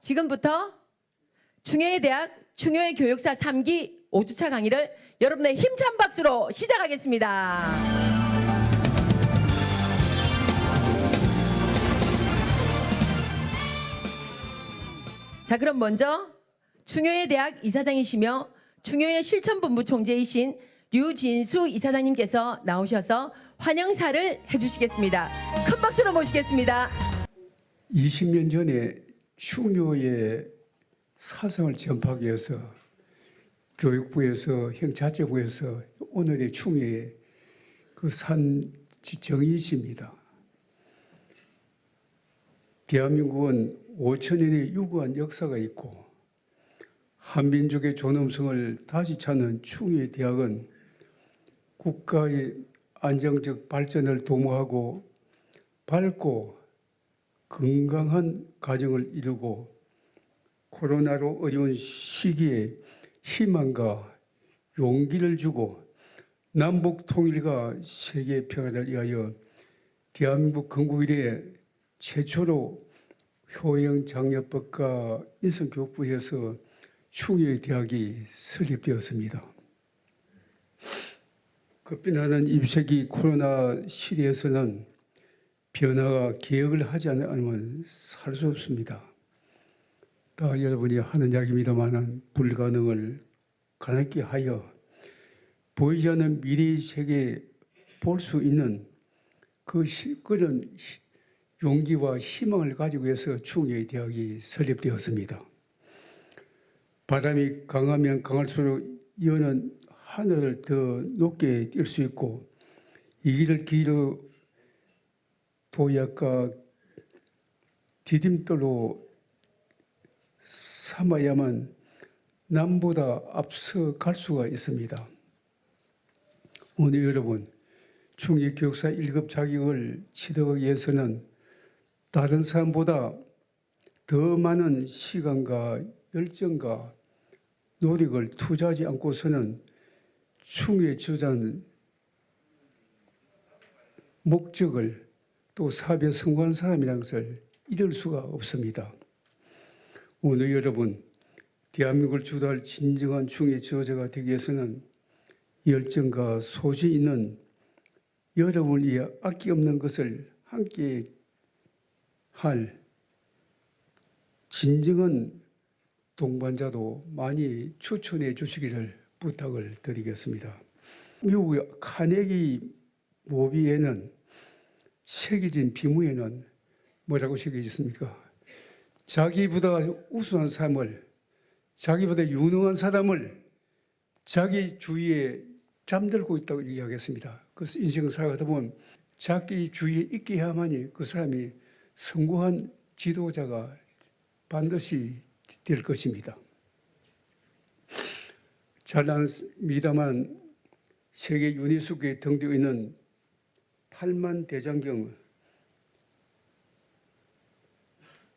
지금부터 중요의 대학 중요의 교육사 3기 5주차 강의를 여러분의 힘찬 박수로 시작하겠습니다. 자, 그럼 먼저 중요의 대학 이사장이시며 중요의 실천본부 총재이신 류진수 이사장님께서 나오셔서 환영사를 해주시겠습니다. 큰 박수로 모시겠습니다. 20년 전에 충효의 사상을 전파하기 위해서 교육부에서 행자재부에서 오늘의 충효의 그 산정이십니다. 대한민국은 5천년의 유구한 역사가 있고 한민족의 존엄성을 다시 찾는 충효의 대학은 국가의 안정적 발전을 도모하고 밝고 건강한 가정을 이루고 코로나로 어려운 시기에 희망과 용기를 주고 남북 통일과 세계 평화를 위하여 대한민국 건국 이래 최초로 효영 장려법과 인성교육부에서 충효의 대학이 설립되었습니다. 급변하는 21세기 코로나 시대에서는 변화가 개혁을 하지 않으면 살 수 없습니다. 다 여러분이 하는 이야기입니다만 불가능을 가능하게 하여 보이지 않는 미래의 세계에 볼 수 있는 그런 용기와 희망을 가지고 해서 충효의 대학이 설립되었습니다. 바람이 강하면 강할수록 여는 하늘을 더 높게 뛸 수 있고 이 길을 길어 도약과 디딤돌로 삼아야만 남보다 앞서 갈 수가 있습니다. 오늘 여러분, 충효 교육사 1급 자격을 취득하기 위해서는 다른 사람보다 더 많은 시간과 열정과 노력을 투자하지 않고서는 충효에 저자한 목적을 또 사업에 성공한 사람이라는 것을 잊을 수가 없습니다. 오늘 여러분, 대한민국을 주도할 진정한 충효의 저자가 되기 위해서는 열정과 소신 있는 여러분을 위해 아낌없는 것을 함께 할 진정한 동반자도 많이 추천해 주시기를 부탁을 드리겠습니다. 미국의 카네기 모비에는 새겨진 비무에는 뭐라고 새겨져 있습니까? 자기보다 우수한 사람을, 자기보다 유능한 사람을 자기 주위에 잠들고 있다고 이야기했습니다. 그래서 인생 살아가다 보면 자기 주위에 있게 해야만이 그 사람이 성공한 지도자가 반드시 될 것입니다. 잘납니다만 세계 유니스코에 등되어 있는 8만 대장경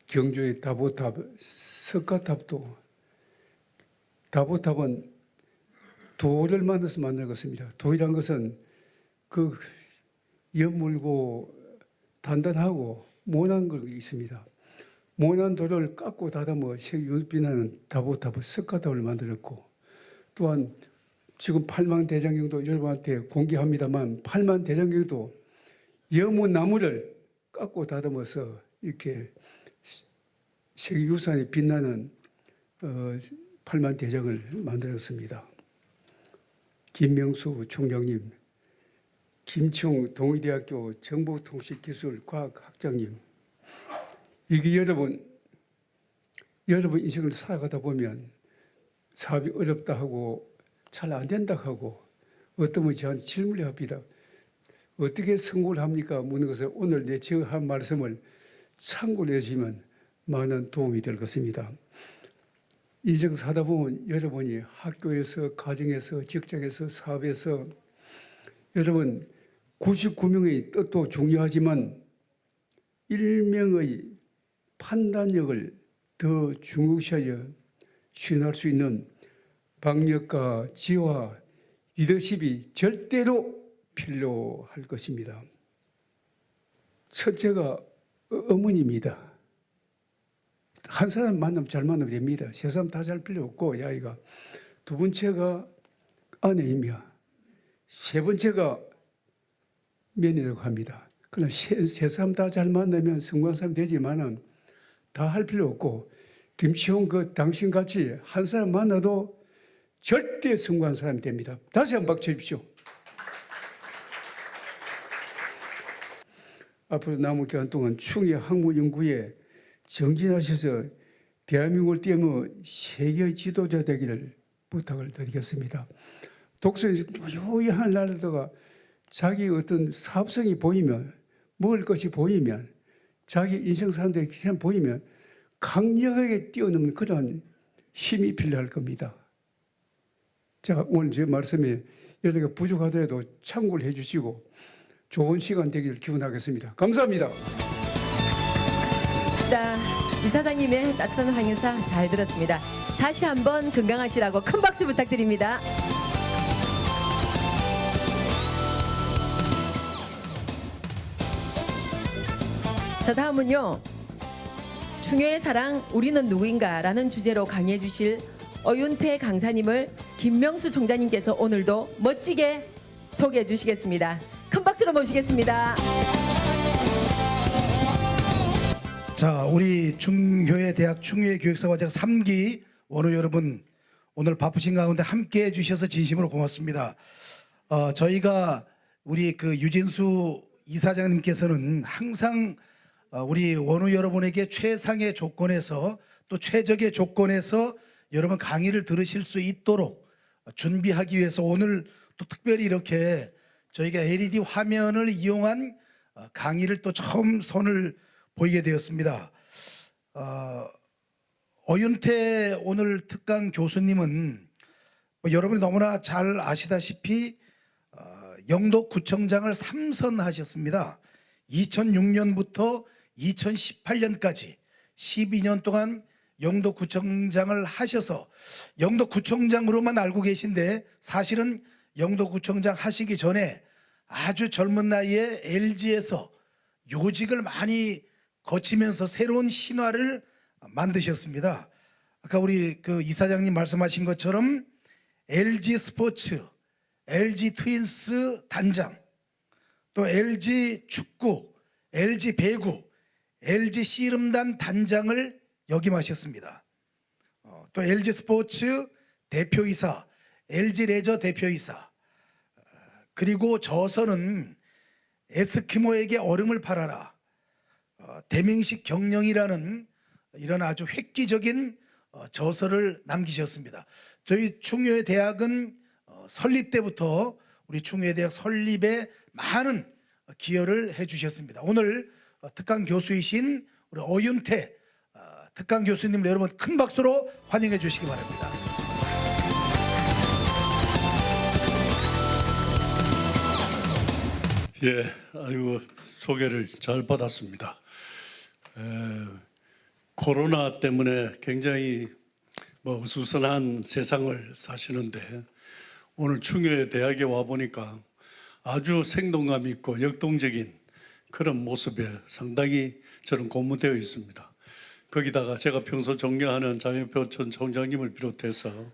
경주의 다보탑, 석가탑도 다보탑은 돌을 만들어서 만든 것입니다. 돌이란 것은 그 여물고 단단하고 모난 걸 있습니다. 모난 돌을 깎고 다듬어 세계 유니스코는 다보탑, 석가탑을 만들었고 또한 지금 8만 대장경도 여러분한테 공개합니다만 8만 대장경도 여무나무를 깎고 다듬어서 이렇게 세계유산에 빛나는 8만 대장을 만들었습니다. 김명수 총장님, 김충 동의대학교 정보통신기술과학학장님, 이게 여러분 인생을 살아가다 보면 사업이 어렵다 하고 잘 안 된다 하고 어떤 분이 저한테 질문을 합니다. 어떻게 성공을 합니까? 묻는 것을 오늘 제가 한 말씀을 참고로 해주시면 많은 도움이 될 것입니다. 인생 사다 보면 여러분이 학교에서, 가정에서, 직장에서, 사업에서 여러분 99명의 뜻도 중요하지만 1명의 판단력을 더 중요시하여 추진할 수 있는 박력과 지혜와 리더십이 절대로 필요할 것입니다. 첫째가 어머니입니다. 한 사람 만나면 잘 만나면 됩니다. 세 사람 다 잘 필요 없고 이 아이가 두 번째가 아내이며 세 번째가 며느리라고 합니다. 그러나 세 사람 다 잘 만나면 성공한 사람이 되지만은 다 할 필요 없고 김치홍 그 당신같이 한 사람 만나도 절대 성공한 사람이 됩니다. 다시 한번 박수 주십시오. 앞으로 남은 기간 동안 충의 학무연구에 정진하셔서 대한민국을 띄우며 세계 지도자 되기를 부탁을 드리겠습니다. 독서에 요이한 날다가 자기 어떤 사업성이 보이면 먹을 것이 보이면 자기 인생 사람들이 그냥 보이면 강력하게 뛰어넘는 그런 힘이 필요할 겁니다. 자, 오늘 제 말씀에 여러가 부족하더라도 참고를 해주시고 좋은 시간 되기를 기원하겠습니다. 감사합니다. 이사장님의 따뜻한 환영사 잘 들었습니다. 다시 한번 건강하시라고 큰 박수 부탁드립니다. 자, 다음은요. 충효의 사랑 우리는 누구인가라는 주제로 강의해 주실 어윤태 강사님을 김명수 총장님께서 오늘도 멋지게 소개해 주시겠습니다. 큰 박수로 모시겠습니다. 자, 우리 충효의 대학 충효의 교육사과정 3기 원우 여러분, 오늘 바쁘신 가운데 함께해 주셔서 진심으로 고맙습니다. 저희가 우리 그 유진수 이사장님께서는 항상 우리 원우 여러분에게 최상의 조건에서 또 최적의 조건에서 여러분 강의를 들으실 수 있도록 준비하기 위해서 오늘 또 특별히 이렇게 저희가 LED 화면을 이용한 강의를 또 처음 손을 보이게 되었습니다. 어윤태 오늘 특강 교수님은 여러분이 너무나 잘 아시다시피 영도구청장을 3선 하셨습니다. 2006년부터 2018년까지 12년 동안 영도구청장을 하셔서 영도구청장으로만 알고 계신데 사실은 영도구청장 하시기 전에 아주 젊은 나이에 LG에서 요직을 많이 거치면서 새로운 신화를 만드셨습니다. 아까 우리 그 이사장님 말씀하신 것처럼 LG 스포츠, LG 트윈스 단장, 또 LG 축구, LG 배구, LG 씨름단 단장을 역임하셨습니다. 또 LG 스포츠 대표이사, LG 레저 대표이사, 그리고 저서는 에스키모에게 얼음을 팔아라, 대명식 경영이라는 이런 아주 획기적인 저서를 남기셨습니다. 저희 충효의 대학은 설립 때부터 우리 충효의 대학 설립에 많은 기여를 해주셨습니다. 오늘 특강 교수이신 우리 어윤태 특강 교수님을 여러분 큰 박수로 환영해 주시기 바랍니다. 예, 아이고 소개를 잘 받았습니다. 코로나 때문에 굉장히 어수선한 세상을 사시는데 오늘 충효의 대학에 와 보니까 아주 생동감 있고 역동적인 그런 모습에 상당히 저는 고무되어 있습니다. 거기다가 제가 평소 존경하는 장혁표 전 총장님을 비롯해서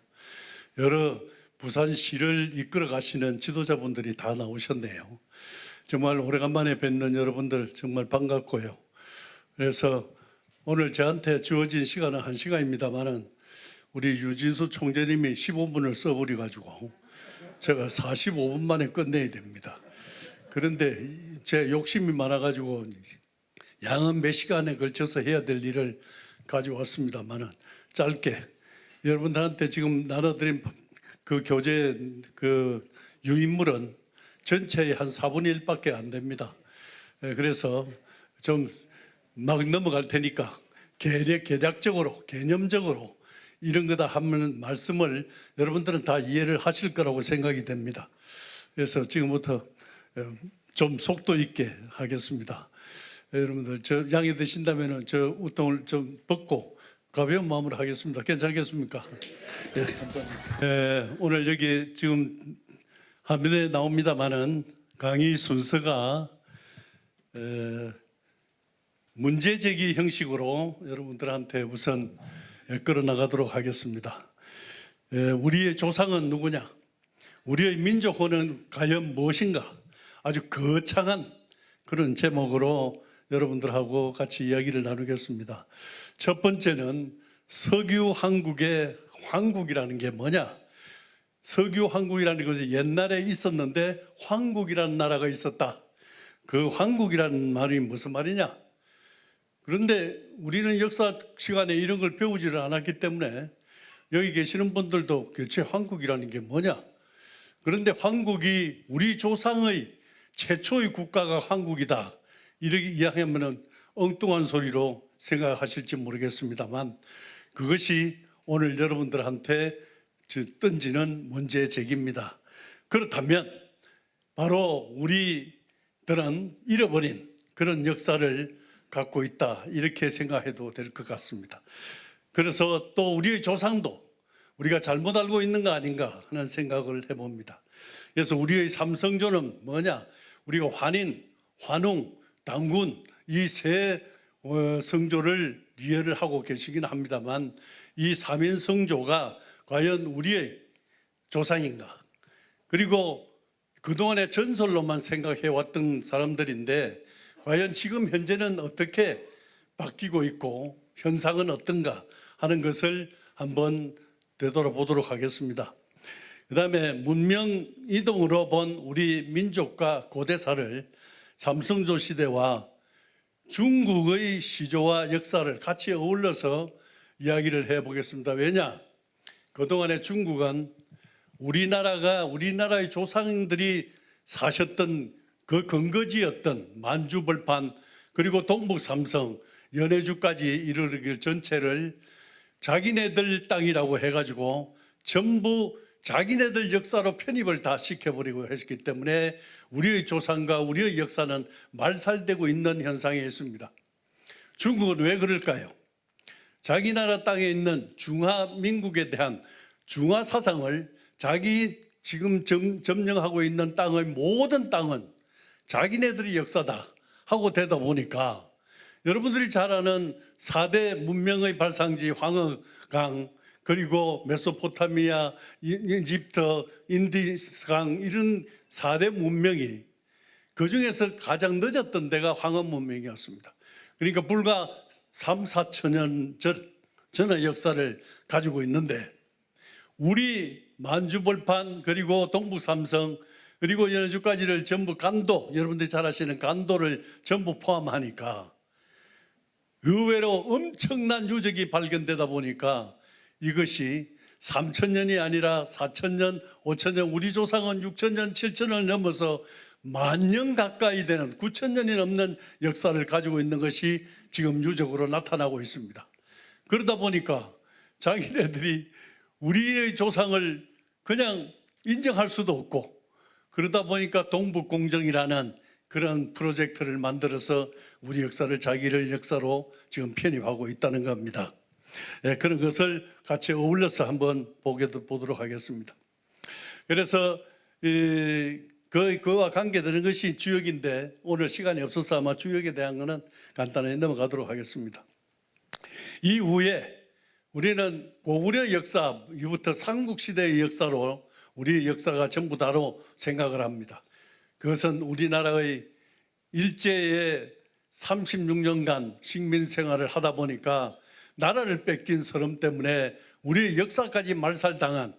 여러 부산시를 이끌어 가시는 지도자분들이 다 나오셨네요. 정말 오래간만에 뵙는 여러분들 정말 반갑고요. 그래서 오늘 저한테 주어진 시간은 1시간입니다만은 우리 유진수 총재님이 15분을 써버려 가지고 제가 45분 만에 끝내야 됩니다. 그런데 제 욕심이 많아 가지고 양은 몇 시간에 걸쳐서 해야 될 일을 가져왔습니다만은 짧게 여러분들한테 지금 나눠드린 그 교재 그 유인물은 전체의 한 4분의 1밖에 안 됩니다. 그래서 좀 막 넘어갈 테니까 개략적으로 개념적으로 이런 거다 하면 말씀을 여러분들은 다 이해를 하실 거라고 생각이 됩니다. 그래서 지금부터 좀 속도 있게 하겠습니다. 여러분들 저 양해 되신다면 저 우통을 좀 벗고 가벼운 마음으로 하겠습니다. 괜찮겠습니까? 예, 감사합니다. 오늘 여기 지금 화면에 나옵니다만은 강의 순서가 문제 제기 형식으로 여러분들한테 우선 끌어나가도록 하겠습니다. 우리의 조상은 누구냐? 우리의 민족혼은 과연 무엇인가? 아주 거창한 그런 제목으로 여러분들하고 같이 이야기를 나누겠습니다. 첫 번째는 석유 한국의 황국이라는 게 뭐냐? 석유 황국이라는 것이 옛날에 있었는데 황국이라는 나라가 있었다. 그 황국이라는 말이 무슨 말이냐? 그런데 우리는 역사 시간에 이런 걸 배우지를 않았기 때문에 여기 계시는 분들도 교체 황국이라는 게 뭐냐? 그런데 황국이 우리 조상의 최초의 국가가 황국이다. 이렇게 이야기하면 엉뚱한 소리로 생각하실지 모르겠습니다만 그것이 오늘 여러분들한테 던지는 문제 제기입니다. 그렇다면 바로 우리들은 잃어버린 그런 역사를 갖고 있다. 이렇게 생각해도 될 것 같습니다. 그래서 또 우리의 조상도 우리가 잘못 알고 있는 거 아닌가 하는 생각을 해봅니다. 그래서 우리의 삼성조는 뭐냐? 우리가 환인, 환웅, 당군 이 세 성조를 이해를 하고 계시긴 합니다만 이 삼인성조가 과연 우리의 조상인가? 그리고 그동안의 전설로만 생각해 왔던 사람들인데 과연 지금 현재는 어떻게 바뀌고 있고 현상은 어떤가 하는 것을 한번 되돌아보도록 하겠습니다. 그 다음에 문명 이동으로 본 우리 민족과 고대사를 삼성조 시대와 중국의 시조와 역사를 같이 어울러서 이야기를 해보겠습니다. 왜냐? 그동안의 중국은 우리나라의 조상들이 사셨던 그 근거지였던 만주벌판 그리고 동북삼성, 연해주까지 이르르길 전체를 자기네들 땅이라고 해가지고 전부 자기네들 역사로 편입을 다 시켜버리고 했기 때문에 우리의 조상과 우리의 역사는 말살되고 있는 현상에 있습니다. 중국은 왜 그럴까요? 자기 나라 땅에 있는 중화민국에 대한 중화 사상을 자기 지금 점령하고 있는 땅의 모든 땅은 자기네들의 역사다 하고 되다 보니까 여러분들이 잘 아는 4대 문명의 발상지 황허강 그리고 메소포타미아, 이집트, 인디스강 이런 4대 문명이 그중에서 가장 늦었던 데가 황허 문명이었습니다. 그러니까 불과 3, 4천 년 전의 역사를 가지고 있는데 우리 만주벌판 그리고 동북삼성 그리고 연해주까지를 전부 간도 여러분들이 잘 아시는 간도를 전부 포함하니까 의외로 엄청난 유적이 발견되다 보니까 이것이 3,000년이 아니라 4,000년, 5,000년 우리 조상은 6,000년, 7,000년을 넘어서 10,000년 가까이 되는 9,000년이 넘는 역사를 가지고 있는 것이 지금 유적으로 나타나고 있습니다. 그러다 보니까 자기네들이 우리의 조상을 그냥 인정할 수도 없고 그러다 보니까 동북공정이라는 그런 프로젝트를 만들어서 우리 역사를 자기를 역사로 지금 편입하고 있다는 겁니다. 그런 것을 같이 어울려서 한번 보도록 하겠습니다. 그래서 그와 관계되는 것이 주역인데 오늘 시간이 없어서 아마 주역에 대한 것은 간단하게 넘어가도록 하겠습니다. 이후에 우리는 고구려 역사 이후부터 삼국시대의 역사로 우리 역사가 전부 다로 생각을 합니다. 그것은 우리나라의 일제의 36년간 식민 생활을 하다 보니까 나라를 뺏긴 서름 때문에 우리의 역사까지 말살당한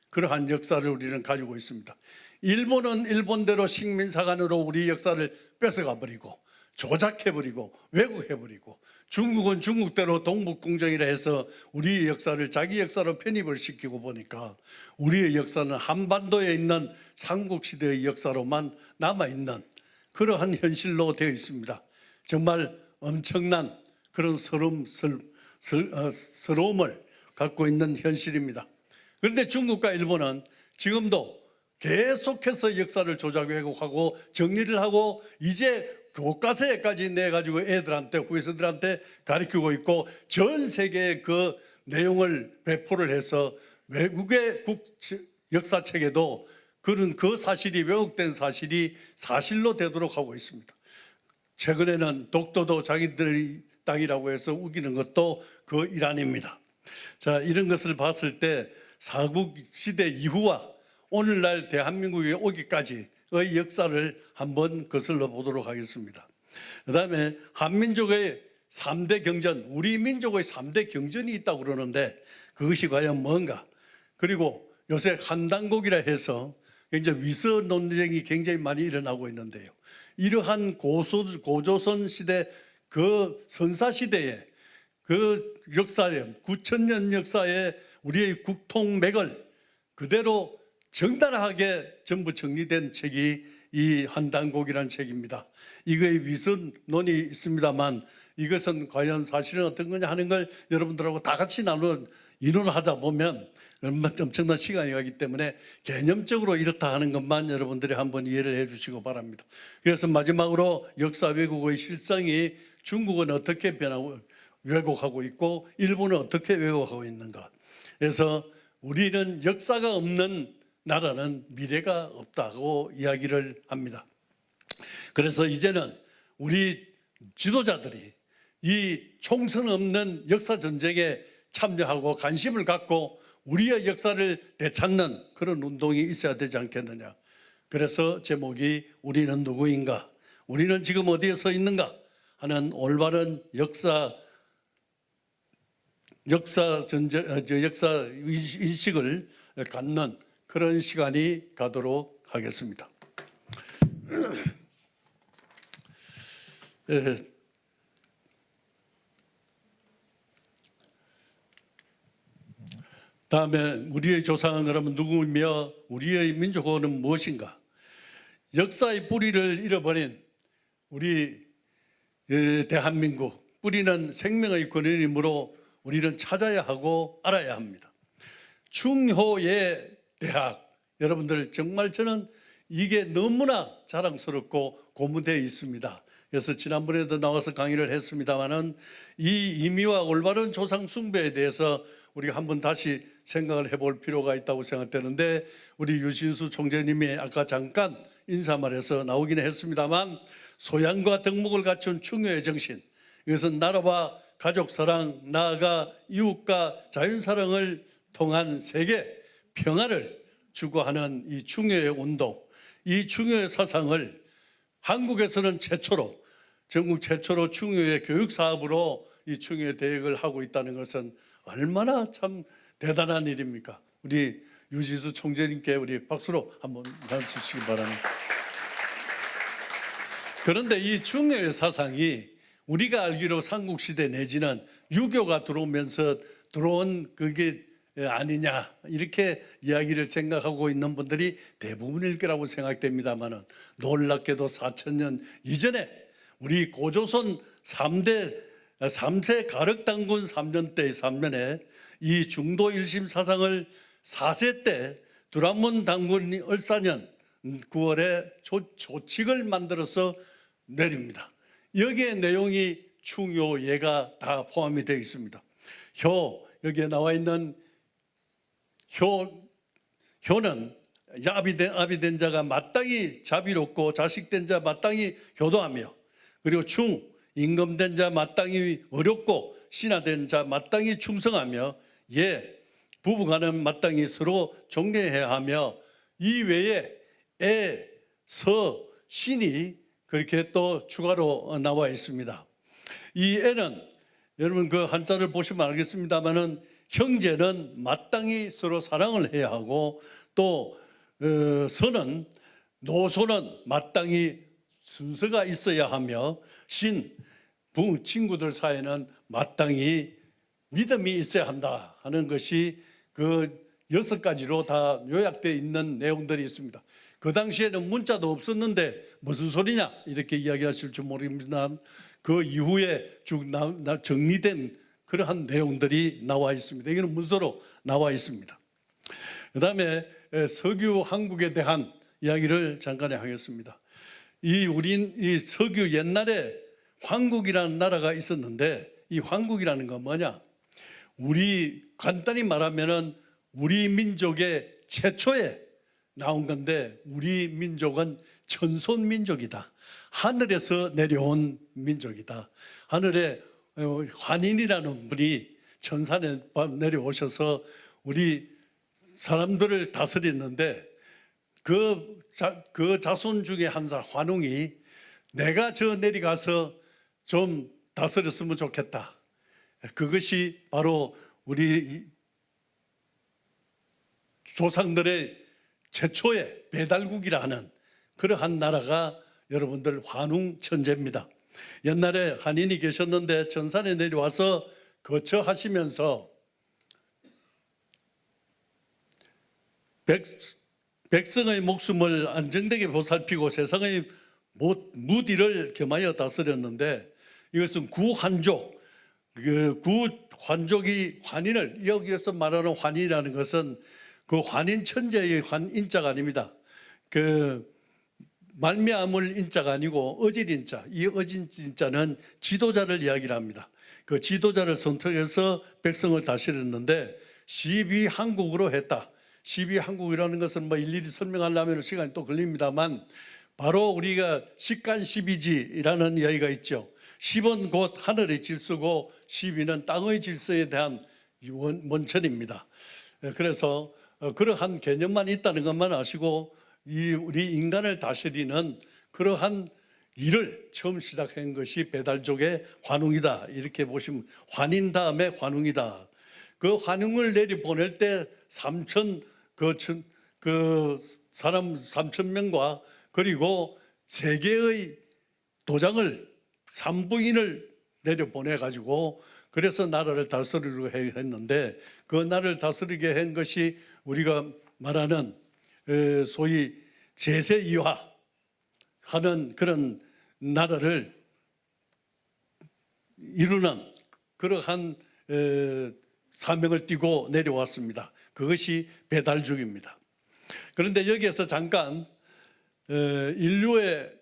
그러한 역사를 우리는 가지고 있습니다. 일본은 일본대로 식민사관으로 우리 역사를 뺏어가 버리고 조작해버리고 왜곡해버리고 중국은 중국대로 동북공정이라 해서 우리의 역사를 자기 역사로 편입을 시키고 보니까 우리의 역사는 한반도에 있는 삼국시대의 역사로만 남아있는 그러한 현실로 되어 있습니다. 정말 엄청난 그런 서러움을 갖고 있는 현실입니다. 그런데 중국과 일본은 지금도 계속해서 역사를 조작 왜곡하고 정리를 하고 이제 교과서에까지 내가지고 애들한테 후세들한테 가르치고 있고 전 세계에 그 내용을 배포를 해서 외국의 역사책에도 그런 그 사실이 왜곡된 사실이 사실로 되도록 하고 있습니다. 최근에는 독도도 자기들의 땅이라고 해서 우기는 것도 그 일환입니다. 자, 이런 것을 봤을 때 사국 시대 이후와 오늘날 대한민국에 오기까지의 역사를 한번 거슬러 보도록 하겠습니다. 그다음에 한민족의 3대 경전, 우리 민족의 3대 경전이 있다고 그러는데 그것이 과연 뭔가? 그리고 요새 한단곡이라 해서 굉장히 위서 논쟁이 굉장히 많이 일어나고 있는데요. 이러한 고조선 시대 그 선사 시대에 그 역사에 9,000년 역사의 우리의 국통맥을 그대로 정달하게 전부 정리된 책이 이 한단곡이라는 책입니다. 이거의 위선론이 있습니다만 이것은 과연 사실은 어떤 거냐 하는 걸 여러분들하고 다 같이 나누는 인원하다 보면 엄청난 시간이 가기 때문에 개념적으로 이렇다 하는 것만 여러분들이 한번 이해를 해 주시고 바랍니다. 그래서 마지막으로 역사 왜곡의 실상이 중국은 어떻게 변하고 왜곡하고 있고 일본은 어떻게 왜곡하고 있는가. 그래서 우리는 역사가 없는 나라는 미래가 없다고 이야기를 합니다. 그래서 이제는 우리 지도자들이 이 총선 없는 역사 전쟁에 참여하고 관심을 갖고 우리의 역사를 되찾는 그런 운동이 있어야 되지 않겠느냐. 그래서 제목이 우리는 누구인가, 우리는 지금 어디에 서 있는가 하는 올바른 역사 인식을 갖는 그런 시간이 가도록 하겠습니다. 다음에 우리의 조상은 그러면 누구며 우리의 민족은 무엇인가? 역사의 뿌리를 잃어버린 우리 대한민국, 뿌리는 생명의 근원이므로 우리는 찾아야 하고 알아야 합니다. 충효의 대학, 여러분들 정말 저는 이게 너무나 자랑스럽고 고무되어 있습니다. 그래서 지난번에도 나와서 강의를 했습니다마는 이 의미와 올바른 조상 숭배에 대해서 우리가 한번 다시 생각을 해볼 필요가 있다고 생각되는데, 우리 유신수 총재님이 아까 잠깐 인사말에서 나오긴 했습니다만 소양과 덕목을 갖춘 충효의 정신, 이것은 나라와 가족 사랑, 나아가 이웃과 자연 사랑을 통한 세계 평화를 추구하는 이 충효의 운동, 이 충효의 사상을 한국에서는 최초로, 전국 최초로 충효의 교육 사업으로 이 충효의 대역을 하고 있다는 것은 얼마나 참 대단한 일입니까? 우리 유지수 총재님께 우리 박수로 한번 나눠주시기 바랍니다. 그런데 이 충효의 사상이 우리가 알기로 삼국시대 내지는 유교가 들어오면서 들어온 그게 아니냐, 이렇게 이야기를 생각하고 있는 분들이 대부분일 거라고 생각됩니다만은, 놀랍게도 4,000년 이전에 우리 고조선 3세 가륵당군 3년 때 3년에 이 중도 일심 사상을 4세 때 두란문 당군이 을사년 9월에 조칙을 만들어서 내립니다. 여기에 내용이 충효예가 다 포함이 되어 있습니다. 여기에 나와 있는 효는 아비된 자가 마땅히 자비롭고 자식된 자 마땅히 효도하며, 그리고 임금된 자 마땅히 어렵고 신하된 자 마땅히 충성하며, 부부간은 마땅히 서로 존경해야 하며, 이 외에 신이 그렇게 또 추가로 나와 있습니다. 이 애는 여러분 그 한자를 보시면 알겠습니다만은, 형제는 마땅히 서로 사랑을 해야 하고, 또 선은, 노소는 마땅히 순서가 있어야 하며, 친구들 사이에는 마땅히 믿음이 있어야 한다 하는 것이 그 6가지로 다 요약되어 있는 내용들이 있습니다. 그 당시에는 문자도 없었는데 무슨 소리냐 이렇게 이야기하실 줄 모릅니다. 그 이후에 쭉 정리된 그러한 내용들이 나와 있습니다. 이거는 문서로 나와 있습니다. 그 다음에 석유 한국에 대한 이야기를 잠깐 하겠습니다. 이 석유 옛날에 황국이라는 나라가 있었는데, 이 황국이라는 건 뭐냐? 간단히 말하면은 우리 민족의 최초에 나온 건데, 우리 민족은 천손 민족이다. 하늘에서 내려온 민족이다. 하늘에 환인이라는 분이 천산에 내려오셔서 우리 사람들을 다스리는데 그 자손 중에 한 사람 환웅이 내가 저 내려가서 좀 다스렸으면 좋겠다. 그것이 바로 우리 조상들의 최초의 배달국이라 하는 그러한 나라가 여러분들 환웅 천재입니다. 옛날에 한인이 계셨는데 천산에 내려와서 거처하시면서 백성의 목숨을 안정되게 보살피고 세상의 무디를 겸하여 다스렸는데 이것은 구환족, 그 구환족이 환인을 여기에서 말하는 환인이라는 것은 그 환인 천재의 환인자가 아닙니다. 그 말미암을 인자가 아니고 어질 인자, 이 어질 인자는 지도자를 이야기를 합니다. 그 지도자를 선택해서 백성을 다스렸는데 12항국으로 했다. 12항국이라는 것은 뭐 일일이 설명하려면 시간이 또 걸립니다만 바로 우리가 식간 12지라는 이야기가 있죠. 10은 곧 하늘의 질서고 12는 땅의 질서에 대한 원천입니다. 그래서 그러한 개념만 있다는 것만 아시고 우리 인간을 다스리는 그러한 일을 처음 시작한 것이 배달족의 환웅이다. 이렇게 보시면 환인 다음에 환웅이다. 그 환웅을 내려보낼 때 3천 그 사람 3,000명과 그리고 세계의 도장을 산부인을 내려보내 가지고 그래서 나라를 다스리려고 했는데 그 나라를 다스리게 한 것이 우리가 말하는 소위 제세이화하는 그런 나라를 이루는 그러한 사명을 띠고 내려왔습니다. 그것이 배달족입니다. 그런데 여기에서 잠깐 인류의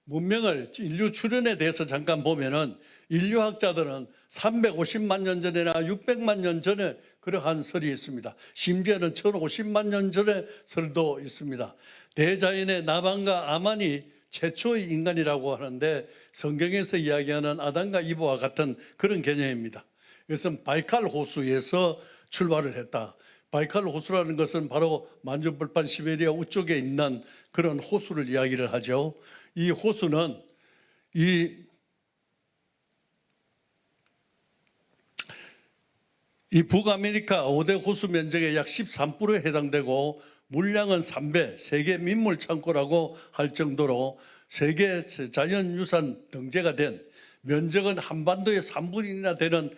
문명을 인류 출현에 대해서 잠깐 보면은 인류학자들은 350만 년 전이나 600만 년 전에 그러한 설이 있습니다. 심지어는 1050만 년 전의 설도 있습니다. 대자연의 나반과 아만이 최초의 인간이라고 하는데 성경에서 이야기하는 아담과 이브와 같은 그런 개념입니다. 이것은 바이칼 호수에서 출발을 했다. 바이칼 호수라는 것은 바로 만주벌판 시베리아 우쪽에 있는 그런 호수를 이야기를 하죠. 이 호수는 이 북아메리카 5대 호수 면적의 약 13%에 해당되고 물량은 3배, 세계 민물 창고라고 할 정도로 세계 자연유산 등재가 된 면적은 한반도의 3분의 1이나 되는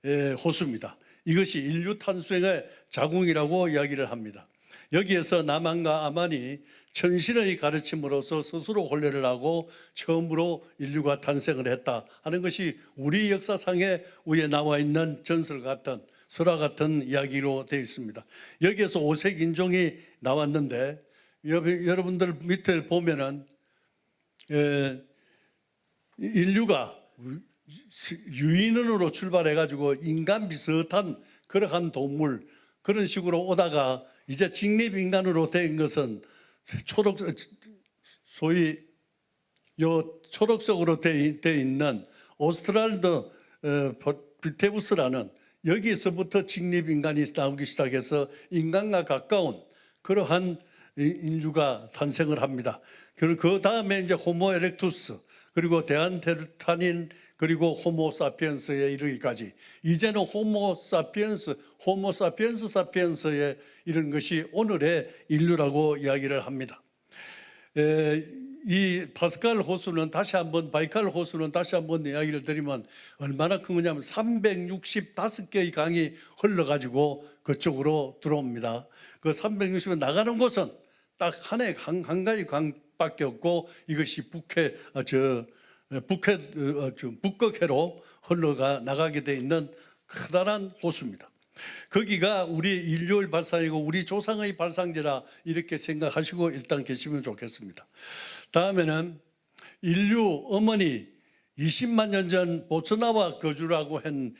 대호수입니다. 이것이 인류 탄생의 자궁이라고 이야기를 합니다. 여기에서 나만과 아만이 천신의 가르침으로서 스스로 혼례를 하고 처음으로 인류가 탄생을 했다 하는 것이 우리 역사상에 위에 나와 있는 전설 같은 설화 같은 이야기로 되어 있습니다. 여기에서 오색 인종이 나왔는데 여러분들 밑에 보면은 인류가 유인원으로 출발해 가지고 인간 비슷한 그러한 동물 그런 식으로 오다가 이제 직립인간으로 된 것은 소위 요 초록색으로 되어 있는 오스트랄드 비테우스라는 여기에서부터 직립인간이 나오기 시작해서 인간과 가까운 그러한 인류가 탄생을 합니다. 그리고 그 다음에 이제 호모 에렉투스 그리고 대안테르타닌 그리고 호모 사피엔스에 이르기까지 이제는 호모 사피엔스에 이른 것이 오늘의 인류라고 이야기를 합니다. 이 바이칼 호수는 다시 한번 이야기를 드리면 얼마나 큰 거냐면 365개의 강이 흘러가지고 그쪽으로 들어옵니다. 그 360은 나가는 곳은 딱 한 가지 강밖에 없고 이것이 북극해로 흘러가 나가게 돼 있는 커다란 호수입니다. 거기가 우리 인류의 발상이고 우리 조상의 발상지라 이렇게 생각하시고 일단 계시면 좋겠습니다. 다음에는 인류 어머니 20만 년 전 보츠나와 거주라고 한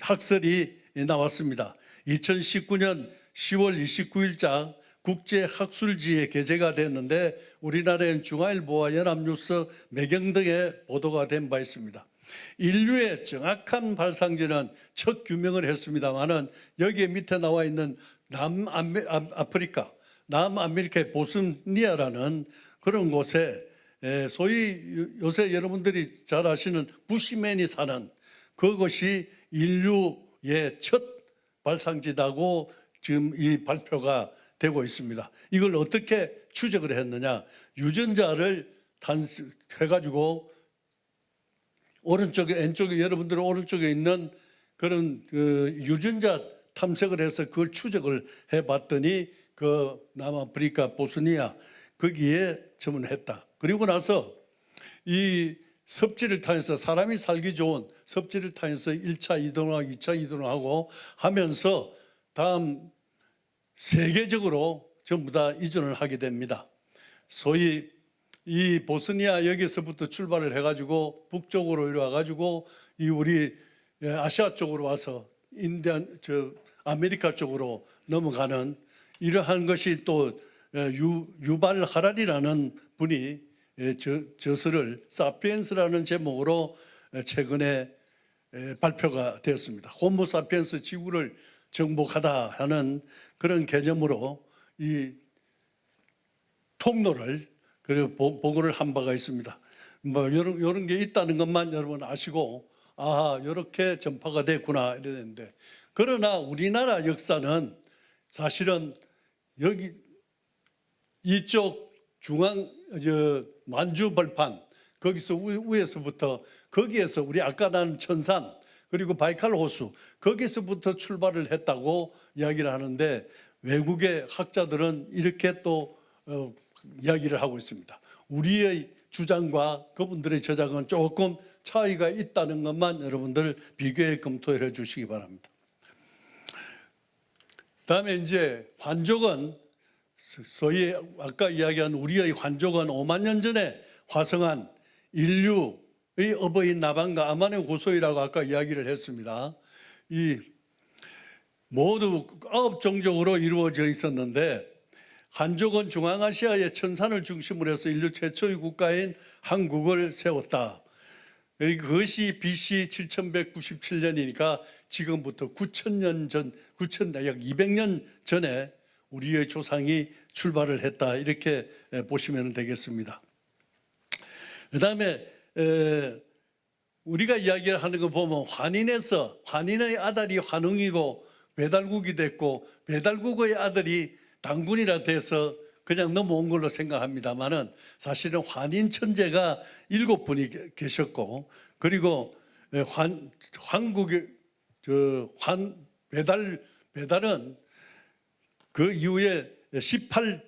학설이 나왔습니다. 2019년 10월 29일자 국제학술지에 게재가 됐는데 우리나라의 중앙일보와 연합뉴스, 매경 등에 보도가 된 바 있습니다. 인류의 정확한 발상지는 첫 규명을 했습니다마는 여기에 밑에 나와 있는 남아메리카의 보스니아라는 그런 곳에 소위 요새 여러분들이 잘 아시는 부시맨이 사는 그것이 인류의 첫 발상지다고 지금 이 발표가 되고 있습니다. 이걸 어떻게 추적을 했느냐? 유전자를 해가지고 오른쪽에 왼쪽에 여러분들 오른쪽에 있는 그런 그 유전자 탐색을 해서 그걸 추적을 해봤더니 그 남아프리카 보스니아 거기에 전문했다. 그리고 나서 이 섭지를 타면서 사람이 살기 좋은 섭지를 타면서 1차 이동하고 2차 이동하고 하면서 다음 세계적으로 전부 다 이전을 하게 됩니다. 소위 이 보스니아 여기서부터 출발을 해가지고 북쪽으로 이리 와가지고 이 우리 아시아 쪽으로 와서 아메리카 쪽으로 넘어가는 이러한 것이 또 유발 하라리라는 분이 저서를 사피엔스라는 제목으로 최근에 발표가 되었습니다. 호모 사피엔스 지구를 정복하다 하는 그런 개념으로 이 통로를 그리고 보고를 한 바가 있습니다. 뭐 이런 게 있다는 것만 여러분 아시고 아 이렇게 전파가 됐구나 이랬는데 그러나 우리나라 역사는 사실은 여기 이쪽 중앙 만주 벌판 거기서 위에서부터 거기에서 우리 아까 난 천산 그리고 바이칼 호수 거기서부터 출발을 했다고 이야기를 하는데 외국의 학자들은 이렇게 또 이야기를 하고 있습니다. 우리의 주장과 그분들의 저작은 조금 차이가 있다는 것만 여러분들 비교해 검토해 주시기 바랍니다. 다음에 이제 환족은 소위 아까 이야기한 우리의 환족은 5만 년 전에 화성한 인류의 어버이 나반과 아만의 고소이라고 아까 이야기를 했습니다. 이 모두 9종족으로 이루어져 있었는데 한족은 중앙아시아의 천산을 중심으로 해서 인류 최초의 국가인 한국을 세웠다. 그것이 BC 7197년이니까 지금부터 9,000년 전, 약 200년 전에 우리의 조상이 출발을 했다. 이렇게 보시면 되겠습니다. 그 다음에 우리가 이야기를 하는 거 보면 환인의 아들이 환웅이고 배달국이 됐고 배달국의 아들이 당군이라 돼서 그냥 넘어온 걸로 생각합니다만은 사실은 환인 천재가 7분이 계셨고 그리고 한국의 배달은 그 이후에 18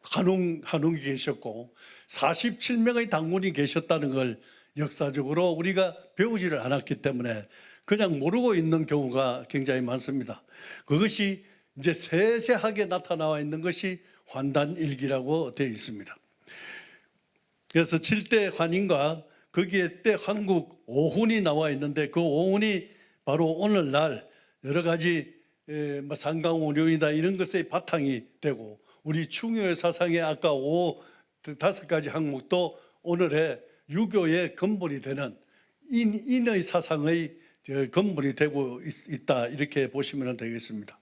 한웅이 계셨고 47명의 당군이 계셨다는 걸 역사적으로 우리가 배우지를 않았기 때문에 그냥 모르고 있는 경우가 굉장히 많습니다. 그것이 이제 세세하게 나타나와 있는 것이 환단일기라고 되어 있습니다. 그래서 7대 환인과 거기에 때 한국 오훈이 나와 있는데 그 오훈이 바로 오늘날 여러 가지 상강오륜이다 이런 것의 바탕이 되고 우리 충효의 사상의 아까 5가지 항목도 오늘의 유교의 근본이 되는 인의 사상의 근본이 되고 있다 이렇게 보시면 되겠습니다.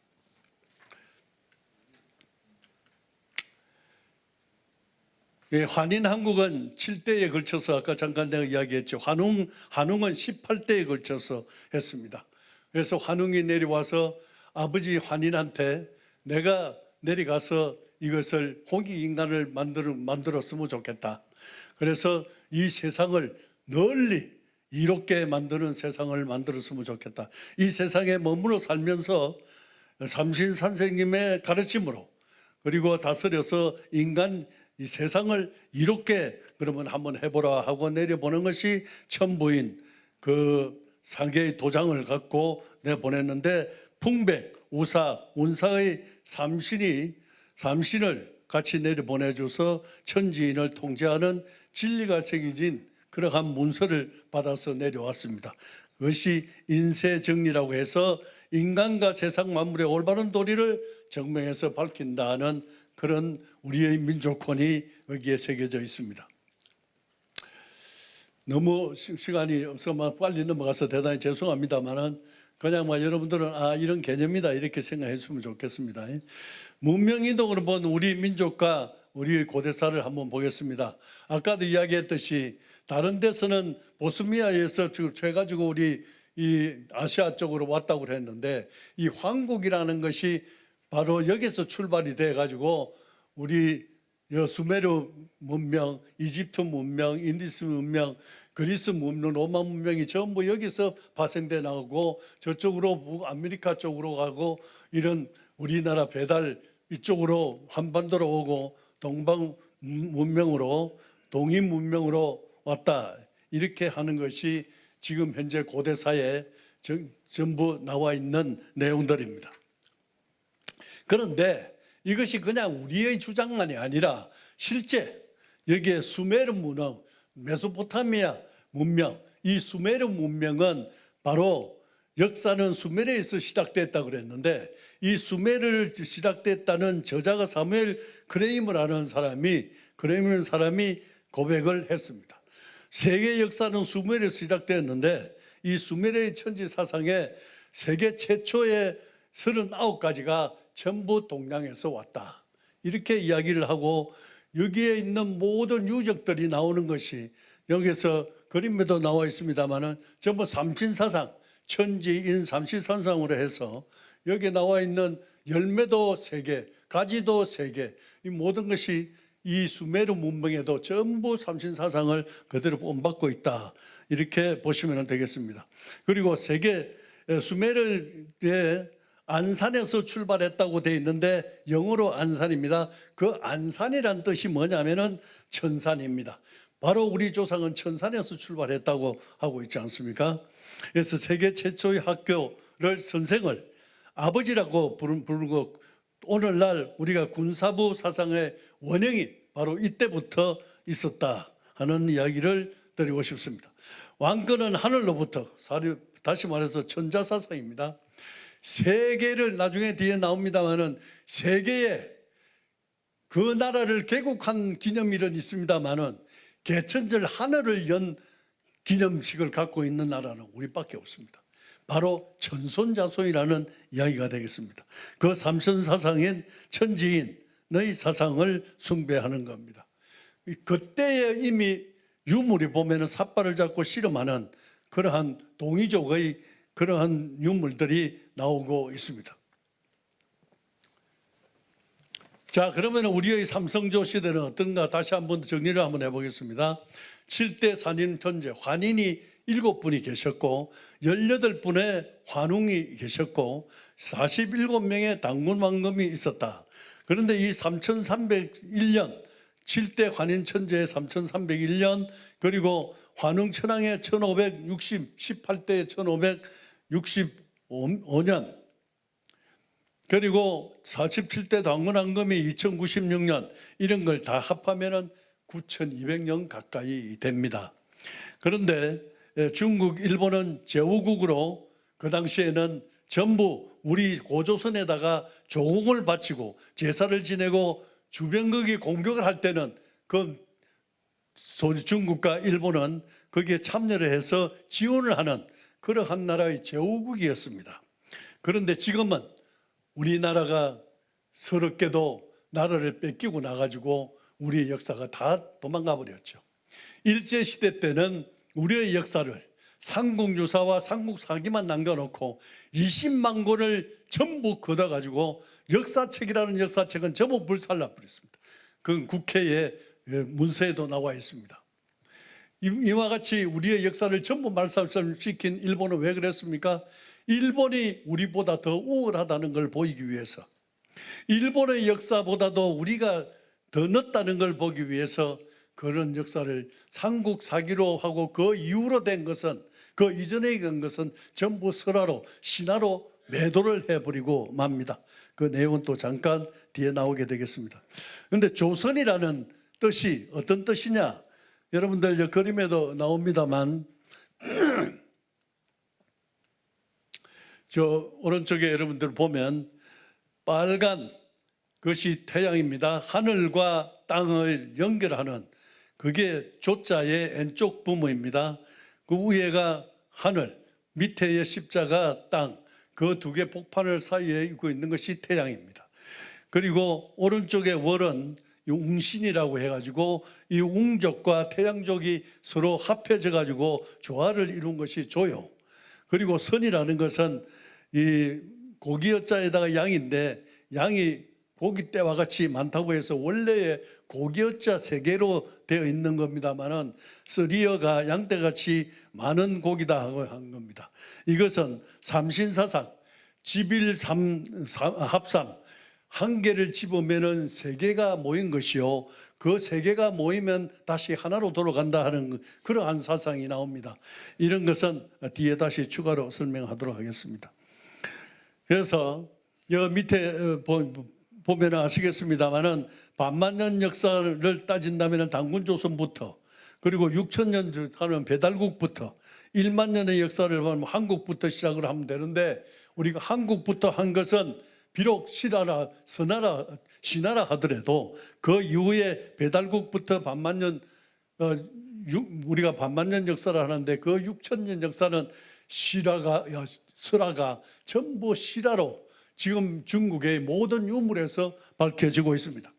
환인 한국은 7대에 걸쳐서 아까 잠깐 내가 이야기했죠. 환웅은 18대에 걸쳐서 했습니다. 그래서 환웅이 내려와서 아버지 환인한테 내가 내려가서 이것을 홍익인간을 만들었으면 좋겠다. 그래서 이 세상을 널리 이롭게 만드는 세상을 만들었으면 좋겠다. 이 세상에 머물러 살면서 삼신선생님의 가르침으로 그리고 다스려서 인간 이 세상을 이롭게 그러면 한번 해보라 하고 내려보는 것이 천부인 그 상계의 도장을 갖고 내보냈는데 풍백, 우사, 운사의 삼신을 같이 내려보내줘서 천지인을 통제하는 진리가 새겨진 그러한 문서를 받아서 내려왔습니다. 그것이 인쇄정리라고 해서 인간과 세상 만물의 올바른 도리를 증명해서 밝힌다는 그런 우리의 민족혼이 여기에 새겨져 있습니다. 너무 시간이 없어서 빨리 넘어가서 대단히 죄송합니다만은 그냥 여러분들은 이런 개념이다 이렇게 생각했으면 좋겠습니다. 문명이동으로 본 우리 민족과 우리 고대사를 한번 보겠습니다. 아까도 이야기했듯이 다른 데서는 보스미아에서 해가지고 우리 이 아시아 쪽으로 왔다고 했는데 이 황국이라는 것이 바로 여기서 출발이 돼 가지고 우리 수메르 문명, 이집트 문명, 인디스 문명, 그리스 문명, 로마 문명이 전부 여기서 파생돼 나오고 저쪽으로 아메리카 쪽으로 가고 이런 우리나라 배달 이쪽으로 한반도로 오고 동방 문명으로 동인 문명으로 왔다 이렇게 하는 것이 지금 현재 고대사에 전부 나와 있는 내용들입니다. 그런데 이것이 그냥 우리의 주장만이 아니라 실제 여기에 수메르 문명, 메소포타미아 문명, 이 수메르 문명은 바로 역사는 수메르에서 시작됐다고 그랬는데 이 수메르를 시작됐다는 저자가 사무엘 크레임이라는 사람이 고백을 했습니다. 세계 역사는 수메르에서 시작됐는데 이 수메르의 천지 사상에 세계 최초의 39가지가 전부 동양에서 왔다. 이렇게 이야기를 하고 여기에 있는 모든 유적들이 나오는 것이 여기서 그림에도 나와 있습니다만은 전부 삼신사상, 천지인 삼신사상으로 해서 여기 나와 있는 열매도 3개, 가지도 3개, 이 모든 것이 이 수메르 문명에도 전부 삼신사상을 그대로 본받고 있다. 이렇게 보시면 되겠습니다. 그리고 수메르의 안산에서 출발했다고 되어 있는데 영어로 안산입니다. 그 안산이란 뜻이 뭐냐면은 천산입니다. 바로 우리 조상은 천산에서 출발했다고 하고 있지 않습니까? 그래서 세계 최초의 학교를 선생을 아버지라고 부르고 오늘날 우리가 군사부 사상의 원형이 바로 이때부터 있었다 하는 이야기를 드리고 싶습니다. 왕권은 하늘로부터, 다시 말해서 천자사상입니다. 세계를 나중에 뒤에 나옵니다만은 세계에 그 나라를 개국한 기념일은 있습니다만은 개천절 하늘을 연 기념식을 갖고 있는 나라는 우리밖에 없습니다. 바로 천손자손이라는 이야기가 되겠습니다. 그 삼선사상인 천지인의 사상을 숭배하는 겁니다. 그때에 이미 유물이 보면은 삿발을 잡고 씨름하는 그러한 동이족의 그러한 유물들이 나오고 있습니다. 자, 그러면 우리의 삼성조 시대는 어떤가 다시 한번 정리를 한번 해보겠습니다. 7대 산인 천재, 환인이 7분이 계셨고 18분의 환웅이 계셨고 47명의 당군 왕검이 있었다. 그런데 이 3301년 7대 환인 천재의 3301년 그리고 환웅 천황의 18대의 1565년 그리고 47대 당군 왕검이 2096년 이런 걸 다 합하면은 9200년 가까이 됩니다. 그런데 중국, 일본은 제후국으로 그 당시에는 전부 우리 고조선에다가 조공을 바치고 제사를 지내고 주변국이 공격을 할 때는 그 중국과 일본은 거기에 참여를 해서 지원을 하는 그러한 나라의 제후국이었습니다. 그런데 지금은 우리나라가 서럽게도 나라를 뺏기고 나가지고 우리의 역사가 다 도망가 버렸죠. 일제시대 때는 우리의 역사를 삼국유사와 삼국사기만 남겨놓고 20만 권을 전부 걷어가지고 역사책이라는 역사책은 전부 불살라 버렸습니다. 그건 국회의 문서에도 나와 있습니다. 이와 같이 우리의 역사를 전부 말살시킨 일본은 왜 그랬습니까? 일본이 우리보다 더 우월하다는 걸 보이기 위해서, 일본의 역사보다도 우리가 더 늦다는 걸 보기 위해서 그런 역사를 삼국사기로 하고 그 이후로 된 것은, 그 이전에 된 것은 전부 설화로 신화로 매도를 해버리고 맙니다. 그 내용은 또 잠깐 뒤에 나오게 되겠습니다. 그런데 조선이라는 뜻이 어떤 뜻이냐? 여러분들 그림에도 나옵니다만 저 오른쪽에 여러분들 보면 빨간 것이 태양입니다. 하늘과 땅을 연결하는 그게 조자의 왼쪽 부분입니다. 그 위에가 하늘, 밑에의 십자가 땅, 그 두 개 복판을 사이에 있고 있는 것이 태양입니다. 그리고 오른쪽의 월은 이 웅신이라고 해가지고 이 웅족과 태양족이 서로 합해져 가지고 조화를 이룬 것이 조요. 그리고 선이라는 것은 이 고기어자에다가 양인데 양이 고기떼와 같이 많다고 해서 원래의 고기어자 세 개로 되어 있는 겁니다만은 쓰리어가 양떼같이 많은 고기다 하고 한 겁니다. 이것은 삼신사상, 지빌합삼 한 개를 집으면은 세 개가 모인 것이요. 그 세 개가 모이면 다시 하나로 돌아간다 하는 그러한 사상이 나옵니다. 이런 것은 뒤에 다시 추가로 설명하도록 하겠습니다. 그래서 여 밑에 보면 아시겠습니다만은 반만년 역사를 따진다면 단군조선부터 그리고 6천년 하면 배달국부터 1만 년의 역사를 보면 한국부터 시작을 하면 되는데 우리가 한국부터 한 것은 비록 신하라, 선하라, 신하라 하더라도 그 이후에 배달국부터 반만년 우리가 반만년 역사를 하는데 그 6천년 역사는 설화가 전부 실화로 지금 중국의 모든 유물에서 밝혀지고 있습니다.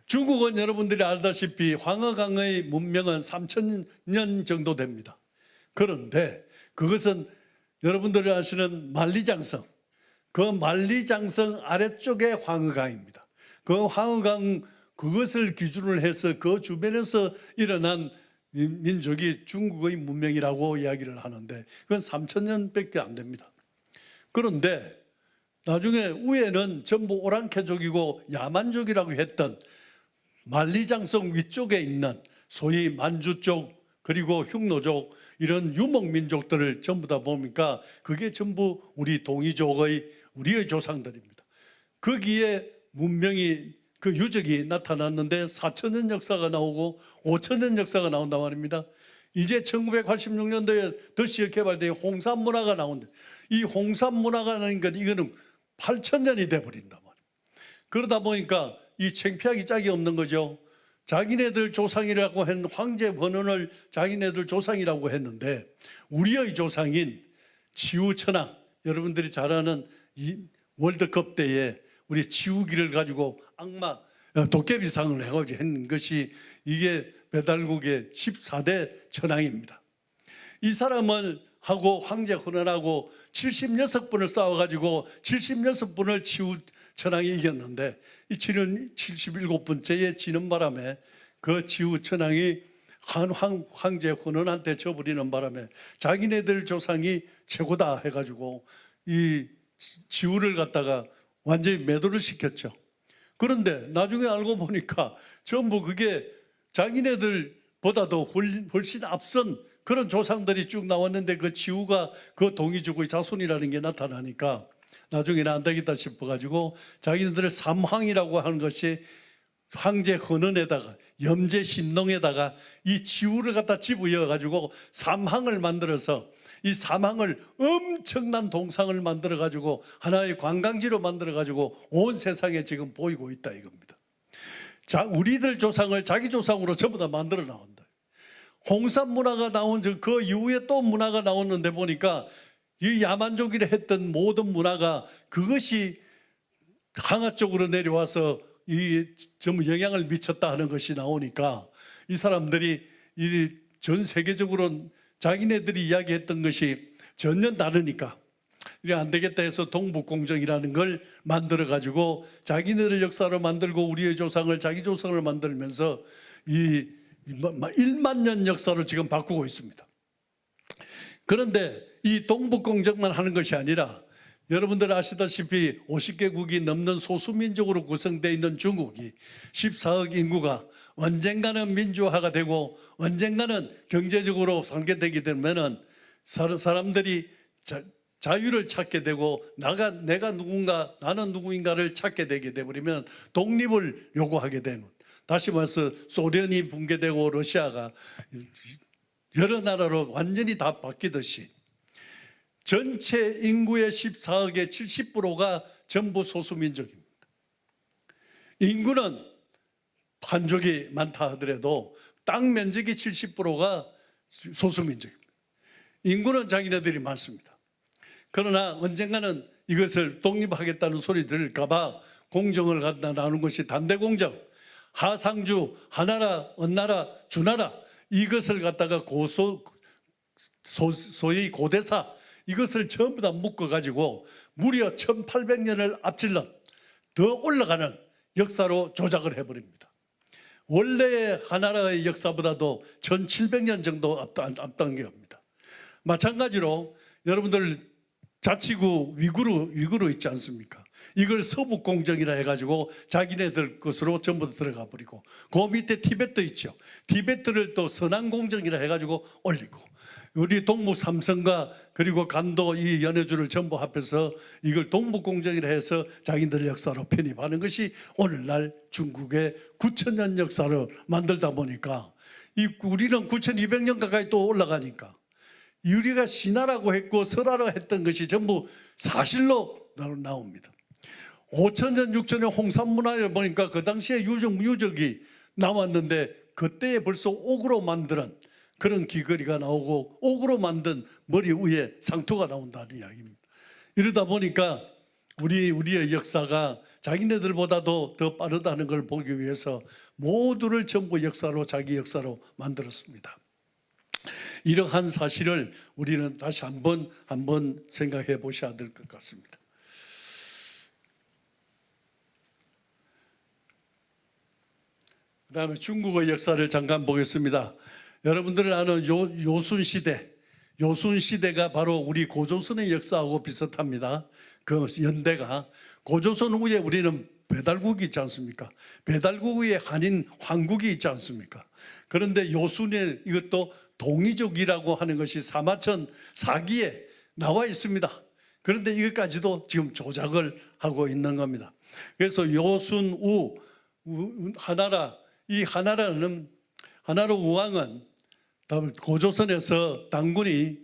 중국은 여러분들이 알다시피 황허강의 문명은 3,000년 정도 됩니다. 그런데 그것은 여러분들이 아시는 만리장성, 그 만리장성 아래쪽에 황허강입니다. 그 황허강 그것을 기준으로 해서 그 주변에서 일어난 민족이 중국의 문명이라고 이야기를 하는데 그건 3,000년밖에 안 됩니다. 그런데 나중에 위에는 전부 오랑캐족이고 야만족이라고 했던 만리장성 위쪽에 있는 소위 만주족 그리고 흉노족 이런 유목민족들을 전부 다 보니까 그게 전부 우리 동이족의 우리의 조상들입니다. 거기에 문명이 그 유적이 나타났는데 4,000년 역사가 나오고 5,000년 역사가 나온단 말입니다. 이제 1986년도에 더시에 개발된 홍산문화가 나오는데 이 홍산문화가 나니까 이거는 8,000년이 돼버린단 말이에요. 그러다 보니까 이 창피하기 짝이 없는 거죠. 자기네들 조상이라고 한 황제 번원을 자기네들 조상이라고 했는데 우리의 조상인 치우천왕 여러분들이 잘 아는 이 월드컵 때에 우리 치우기를 가지고 악마 도깨비상을 해가지고 했는 것이 이게 배달국의 14대 천왕입니다. 이 사람을 하고 황제 헌원하고 76분을 싸워가지고 76분을 치우천왕이 이겼는데 이 77번째에 지는 바람에 그 치우천왕이 황제 헌원한테 져버리는 바람에 자기네들 조상이 최고다 해가지고 이 치우를 갖다가 완전히 매도를 시켰죠. 그런데 나중에 알고 보니까 전부 그게 자기네들보다도 훨씬 앞선 그런 조상들이 쭉 나왔는데 그 치우가 그 동이족의 자손이라는 게 나타나니까 나중에는 안 되겠다 싶어가지고 자기네들을 삼황이라고 하는 것이 황제 헌원에다가 염제심농에다가 이 치우를 갖다 집어여가지고 삼황을 만들어서 이 삼황을 엄청난 동상을 만들어가지고 하나의 관광지로 만들어가지고 온 세상에 지금 보이고 있다 이겁니다. 자, 우리들 조상을 자기 조상으로 전부 다 만들어 나온다. 홍산 문화가 나온 그 이후에 또 문화가 나오는데 보니까 이 야만족이라 했던 모든 문화가 그것이 강화 쪽으로 내려와서 이 전부 영향을 미쳤다 하는 것이 나오니까 이 사람들이 이 전 세계적으로 자기네들이 이야기했던 것이 전혀 다르니까 이게 안 되겠다 해서 동북공정이라는 걸 만들어 가지고 자기네들 역사를 만들고 우리의 조상을 자기 조상을 만들면서 이 1만 년 역사를 지금 바꾸고 있습니다. 그런데 이 동북공정만 하는 것이 아니라 여러분들 아시다시피 50개국이 넘는 소수민족으로 구성되어 있는 중국이 14억 인구가 언젠가는 민주화가 되고 언젠가는 경제적으로 상계되게 되면은 사람들이 자유를 찾게 되고 내가 누군가 나는 누구인가를 찾게 되게 되버리면 독립을 요구하게 되는, 다시 말해서 소련이 붕괴되고 러시아가 여러 나라로 완전히 다 바뀌듯이 전체 인구의 14억의 70%가 전부 소수민족입니다. 인구는 한족이 많다 하더라도 땅 면적이 70%가 소수민족입니다. 인구는 자기네들이 많습니다. 그러나 언젠가는 이것을 독립하겠다는 소리 들을까봐 공정을 갖다 나누는 것이 단대공정, 하상주, 하나라, 언나라, 주나라 이것을 갖다가 소위 고대사 이것을 전부 다 묶어가지고 무려 1800년을 앞질러 더 올라가는 역사로 조작을 해버립니다. 원래의 하나라의 역사보다도 1700년 정도 앞당깁니다. 마찬가지로 여러분들 자치구 위구르 있지 않습니까? 이걸 서북공정이라 해가지고 자기네들 것으로 전부 들어가 버리고 그 밑에 티베트 있죠. 티베트를 또 서남공정이라 해가지고 올리고 우리 동북 삼성과 그리고 간도 이 연해주를 전부 합해서 이걸 동북공정이라 해서 자기들 역사로 편입하는 것이 오늘날 중국의 9000년 역사를 만들다 보니까 우리는 9200년 가까이 또 올라가니까 우리가 신하라고 했고 설하라고 했던 것이 전부 사실로 나옵니다. 5000년 6000년 홍산문화를 보니까 그 당시에 유적이 나왔는데 그때에 벌써 옥으로 만드는 그런 귀걸이가 나오고 옥으로 만든 머리 위에 상투가 나온다는 이야기입니다. 이러다 보니까 우리의 역사가 자기네들보다도 더 빠르다는 걸 보기 위해서 모두를 전부 역사로 자기 역사로 만들었습니다. 이러한 사실을 우리는 다시 한번 생각해 보셔야 될 것 같습니다. 그 다음에 중국의 역사를 잠깐 보겠습니다. 여러분들 아는 요순시대가 바로 우리 고조선의 역사하고 비슷합니다. 그 연대가 고조선 후에 우리는 배달국이 있지 않습니까? 배달국 위에 한인 황국이 있지 않습니까? 그런데 요순의 이것도 동이족이라고 하는 것이 사마천 사기에 나와 있습니다. 그런데 이것까지도 지금 조작을 하고 있는 겁니다. 그래서 요순, 하나라, 이 하나라 우왕은 고조선에서 당군이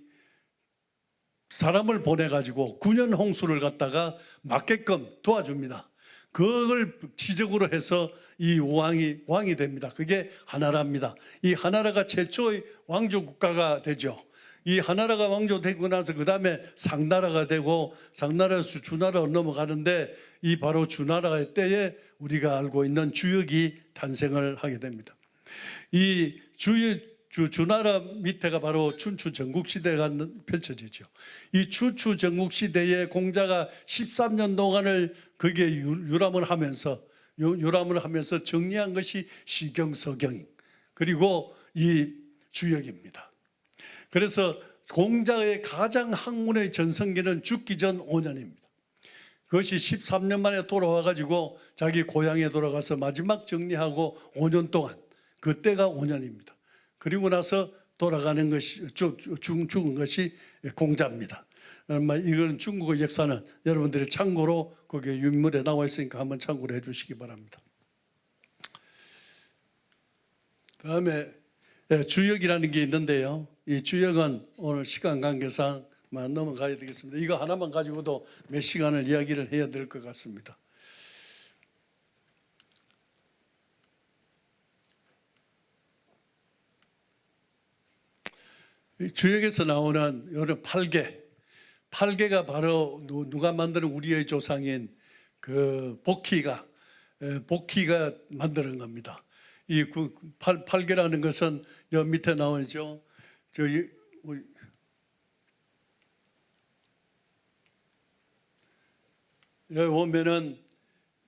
사람을 보내가지고 9년 홍수를 갖다가 막게끔 도와줍니다. 그걸 지적으로 해서 이 왕이 됩니다. 그게 하나라입니다. 이 하나라가 최초의 왕조 국가가 되죠. 이 하나라가 왕조 되고 나서 그 다음에 상나라가 되고 상나라에서 주나라로 넘어가는데 이 바로 주나라의 때에 우리가 알고 있는 주역이 탄생을 하게 됩니다. 이 주나라 밑에가 바로 춘추 전국시대가 펼쳐지죠. 이 춘추 전국시대의 공자가 13년 동안을 거기에 유람을 하면서 정리한 것이 시경서경 그리고 이 주역입니다. 그래서 공자의 가장 학문의 전성기는 죽기 전 5년입니다. 그것이 13년 만에 돌아와가지고 자기 고향에 돌아가서 마지막 정리하고 5년 동안 그때가 5년입니다. 그리고 나서 돌아가는 것이 죽은 것이 공자입니다. 이건 중국의 역사는 여러분들이 참고로 거기에 윤물에 나와 있으니까 한번 참고를 해주시기 바랍니다. 다음에 주역이라는 게 있는데요. 이 주역은 오늘 시간 관계상만 넘어가야 되겠습니다. 이거 하나만 가지고도 몇 시간을 이야기를 해야 될 것 같습니다. 주역에서 나오는 이런 8개가 바로 누가 만드는 우리의 조상인 그 복희가 만드는 겁니다. 이 8개라는 것은 여 밑에 나오죠. 여기 보면은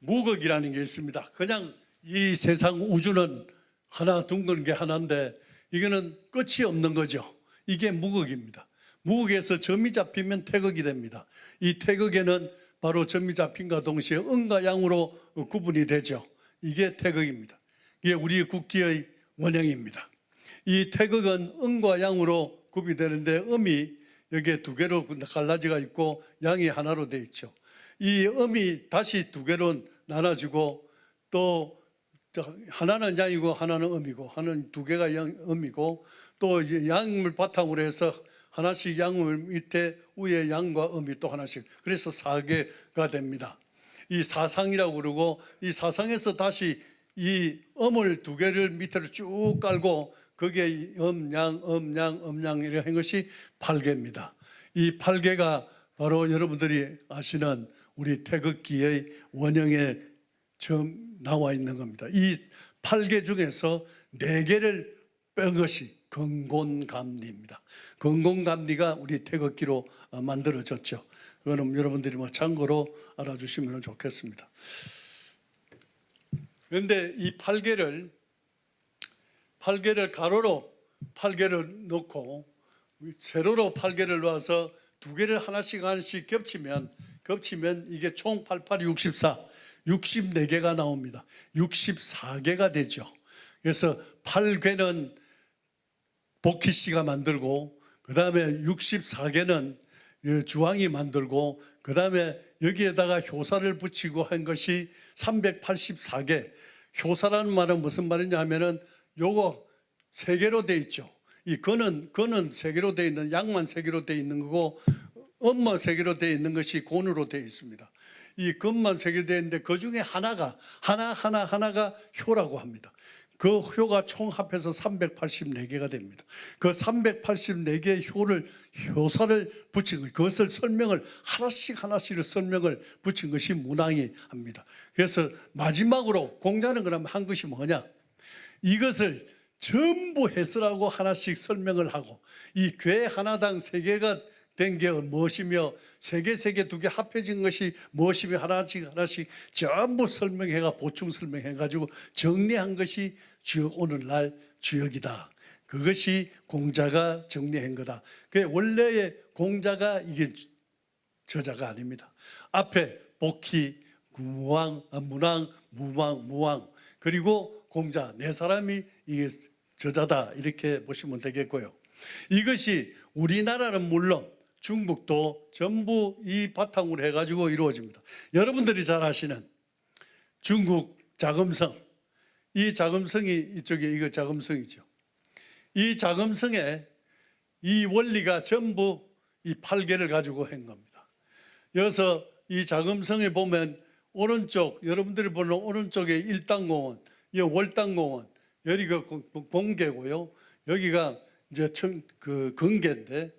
무극이라는 게 있습니다. 그냥 이 세상 우주는 하나 둥근 게 하나인데 이거는 끝이 없는 거죠. 이게 무극입니다. 무극에서 점이 잡히면 태극이 됩니다. 이 태극에는 바로 점이 잡힌과 동시에 음과 양으로 구분이 되죠. 이게 태극입니다. 이게 우리 국기의 원형입니다. 이 태극은 음과 양으로 구비되는데 음이 여기에 두 개로 갈라지가 있고 양이 하나로 되어 있죠. 이 음이 다시 두 개로 나눠지고 또 하나는 양이고 하나는 음이고 하나는 두 개가 음이고 또 양을 바탕으로 해서 하나씩 양을 밑에 위에 양과 음이 또 하나씩, 그래서 4개가 됩니다. 이 사상이라고 그러고, 이 사상에서 다시 이 음을 2개를 밑으로 쭉 깔고 거기에 음양 이렇게 한 것이 8개입니다. 이 8개가 바로 여러분들이 아시는 우리 태극기의 원형에 처음 나와 있는 겁니다. 이 8개 중에서 4개를 뺀 것이 건곤감리입니다. 건곤감리가 우리 태극기로 만들어졌죠. 그거는 여러분들이 참고로 알아주시면 좋겠습니다. 그런데 이 8개를 가로로 8개를 넣고 세로로 8개를 놓아서 2개를 하나씩 겹치면 이게 총 88, 64, 64개가 나옵니다. 64개가 되죠. 그래서 8개는 복희 씨가 만들고, 그 다음에 64개는 주왕이 만들고, 그 다음에 여기에다가 효사를 붙이고 한 것이 384개. 효사라는 말은 무슨 말이냐 하면은 요거 3개로 돼 있죠. 이 건은 3개로 돼 있는, 양만 3개로 돼 있는 거고, 음만 3개로 돼 있는 것이 곤으로 돼 있습니다. 이 건만 3개 돼 있는데 그 중에 하나가 효라고 합니다. 그 효가 총 합해서 384개가 됩니다. 그 384개의 효사를 붙인 것, 그것을 설명을 하나씩 설명을 붙인 것이 문왕이 합니다. 그래서 마지막으로 공자는 그럼 한 것이 뭐냐? 이것을 전부 해설하고 하나씩 설명을 하고, 이 괴 하나당 3개가 된 게 무엇이며 3개, 2개 합해진 것이 무엇이며 하나씩 전부 설명해가 보충 설명해가지고 정리한 것이 오늘날 주역이다. 그것이 공자가 정리한 거다. 그 원래의 공자가 이게 저자가 아닙니다. 앞에 복희, 문왕, 무왕 그리고 공자 4사람이 이게 저자다, 이렇게 보시면 되겠고요. 이것이 우리나라는 물론 중국도 전부 이 바탕으로 해가지고 이루어집니다. 여러분들이 잘 아시는 중국 자금성, 이 자금성이 이쪽에 이거 자금성이죠. 이 자금성에 이 원리가 전부 이 8개를 가지고 한 겁니다. 여기서 이 자금성에 보면 오른쪽, 여러분들이 보는 오른쪽에 일당공원, 이 월당공원, 여기가 공개고요. 여기가 이제 건개인데,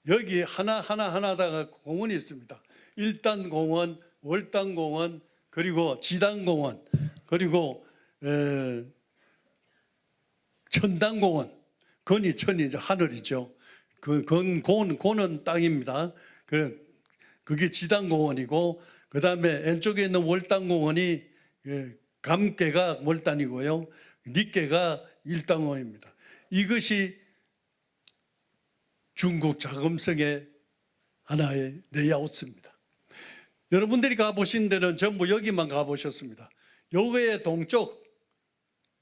여기 하나다가 공원이 있습니다. 일단공원, 월당공원, 그리고 지당공원, 그리고 천당공원. 건이 천이 이제 하늘이죠. 고는 땅입니다. 그게 지당공원이고, 그 다음에 왼쪽에 있는 월당공원이 감개가 월단이고요. 리개가 일당공원입니다. 이것이 중국 자금성의 하나의 레이아웃입니다. 여러분들이 가보신 데는 전부 여기만 가보셨습니다. 여기에 동쪽,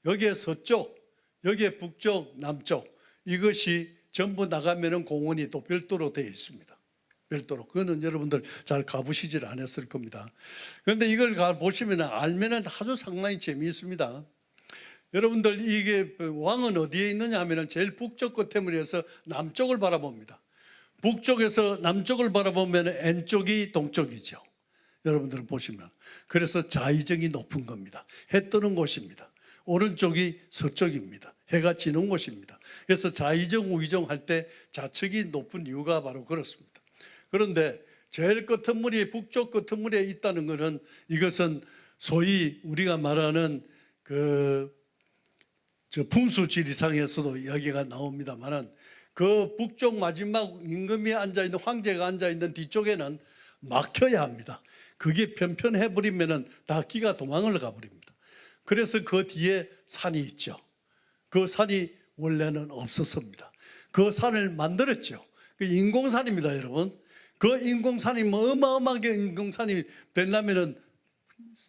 여기에 서쪽, 여기에 북쪽, 남쪽, 이것이 전부 나가면은 공원이 또 별도로 되어 있습니다. 별도로. 그거는 여러분들 잘 가보시질 않았을 겁니다. 그런데 이걸 가보시면 알면은 아주 상당히 재미있습니다. 여러분들 이게 왕은 어디에 있느냐 하면 제일 북쪽 끝에물 해서 남쪽을 바라봅니다. 북쪽에서 남쪽을 바라보면 N쪽이 동쪽이죠. 여러분들 보시면. 그래서 자의정이 높은 겁니다. 해 뜨는 곳입니다. 오른쪽이 서쪽입니다. 해가 지는 곳입니다. 그래서 자의정, 우의정 할 때 좌측이 높은 이유가 바로 그렇습니다. 그런데 제일 끝머리에, 북쪽 끝머리에 있다는 것은, 이것은 소위 우리가 말하는 풍수지리상에서도 이야기가 나옵니다만은, 그 북쪽 마지막 임금이 앉아있는, 황제가 앉아있는 뒤쪽에는 막혀야 합니다. 그게 편편해버리면은 다 기가 도망을 가버립니다. 그래서 그 뒤에 산이 있죠. 그 산이 원래는 없었습니다. 그 산을 만들었죠. 그 인공산입니다, 여러분. 그 인공산이 어마어마하게 인공산이 되려면은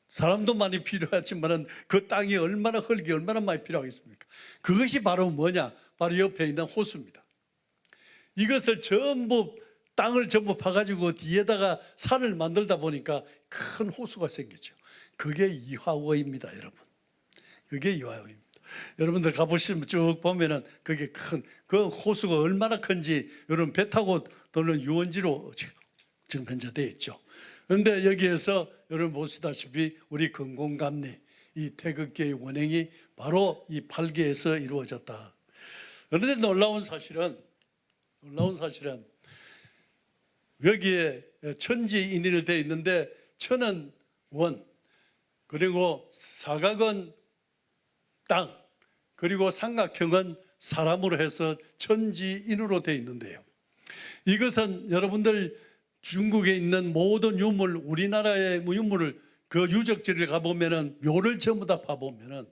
사람도 많이 필요하지만은 그 땅이 얼마나 흙이 얼마나 많이 필요하겠습니까? 그것이 바로 뭐냐? 바로 옆에 있는 호수입니다. 이것을 전부 땅을 전부 파가지고 뒤에다가 산을 만들다 보니까 큰 호수가 생겼죠. 그게 이화호입니다, 여러분. 그게 이화호입니다. 여러분들 가보시면 쭉 보면은 그게 그 호수가 얼마나 큰지 여러분 배 타고 도는 유원지로 지금 현재 되어 있죠. 그런데 여기에서 여러분 보시다시피 우리 건공감리 이 태극기의 원행이 바로 이 8개에서 이루어졌다. 그런데 놀라운 사실은 여기에 천지인일 되어 있는데 천은 원, 그리고 사각은 땅, 그리고 삼각형은 사람으로 해서 천지인으로 되어 있는데요. 이것은 여러분들 중국에 있는 모든 유물, 우리나라의 유물을 그 유적지를 가보면은 묘를 전부 다 파보면은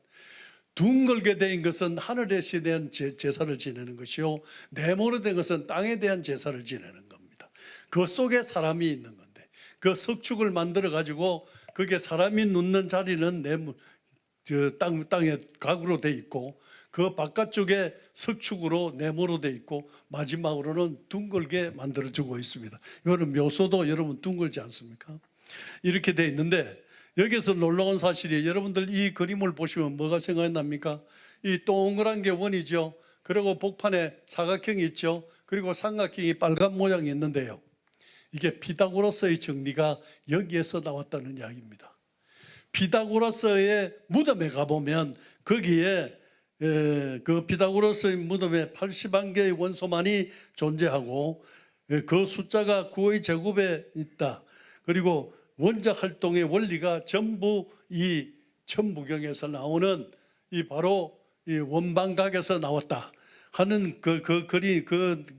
둥글게 된 것은 하늘에 대한 제사를 지내는 것이요, 네모로 된 것은 땅에 대한 제사를 지내는 겁니다. 그 속에 사람이 있는 건데 그 석축을 만들어 가지고 그게 사람이 눕는 자리는 땅에 가구로 돼 있고 그 바깥쪽에 석축으로 네모로 돼 있고 마지막으로는 둥글게 만들어주고 있습니다. 이거는 묘소도 여러분 둥글지 않습니까? 이렇게 돼 있는데 여기서 놀라운 사실이 여러분들 이 그림을 보시면 뭐가 생각납니까? 이 동그란 게 원이죠. 그리고 복판에 사각형이 있죠. 그리고 삼각형이 빨간 모양이 있는데요. 이게 피타고라스의 정리가 여기에서 나왔다는 이야기입니다. 피타고라스의 무덤에 가보면 거기에 그 피타고라스의 무덤에 81개의 원소만이 존재하고 그 숫자가 9의 제곱에 있다. 그리고 원자 활동의 원리가 전부 이 천부경에서 나오는 이 바로 이 원방각에서 나왔다 하는 그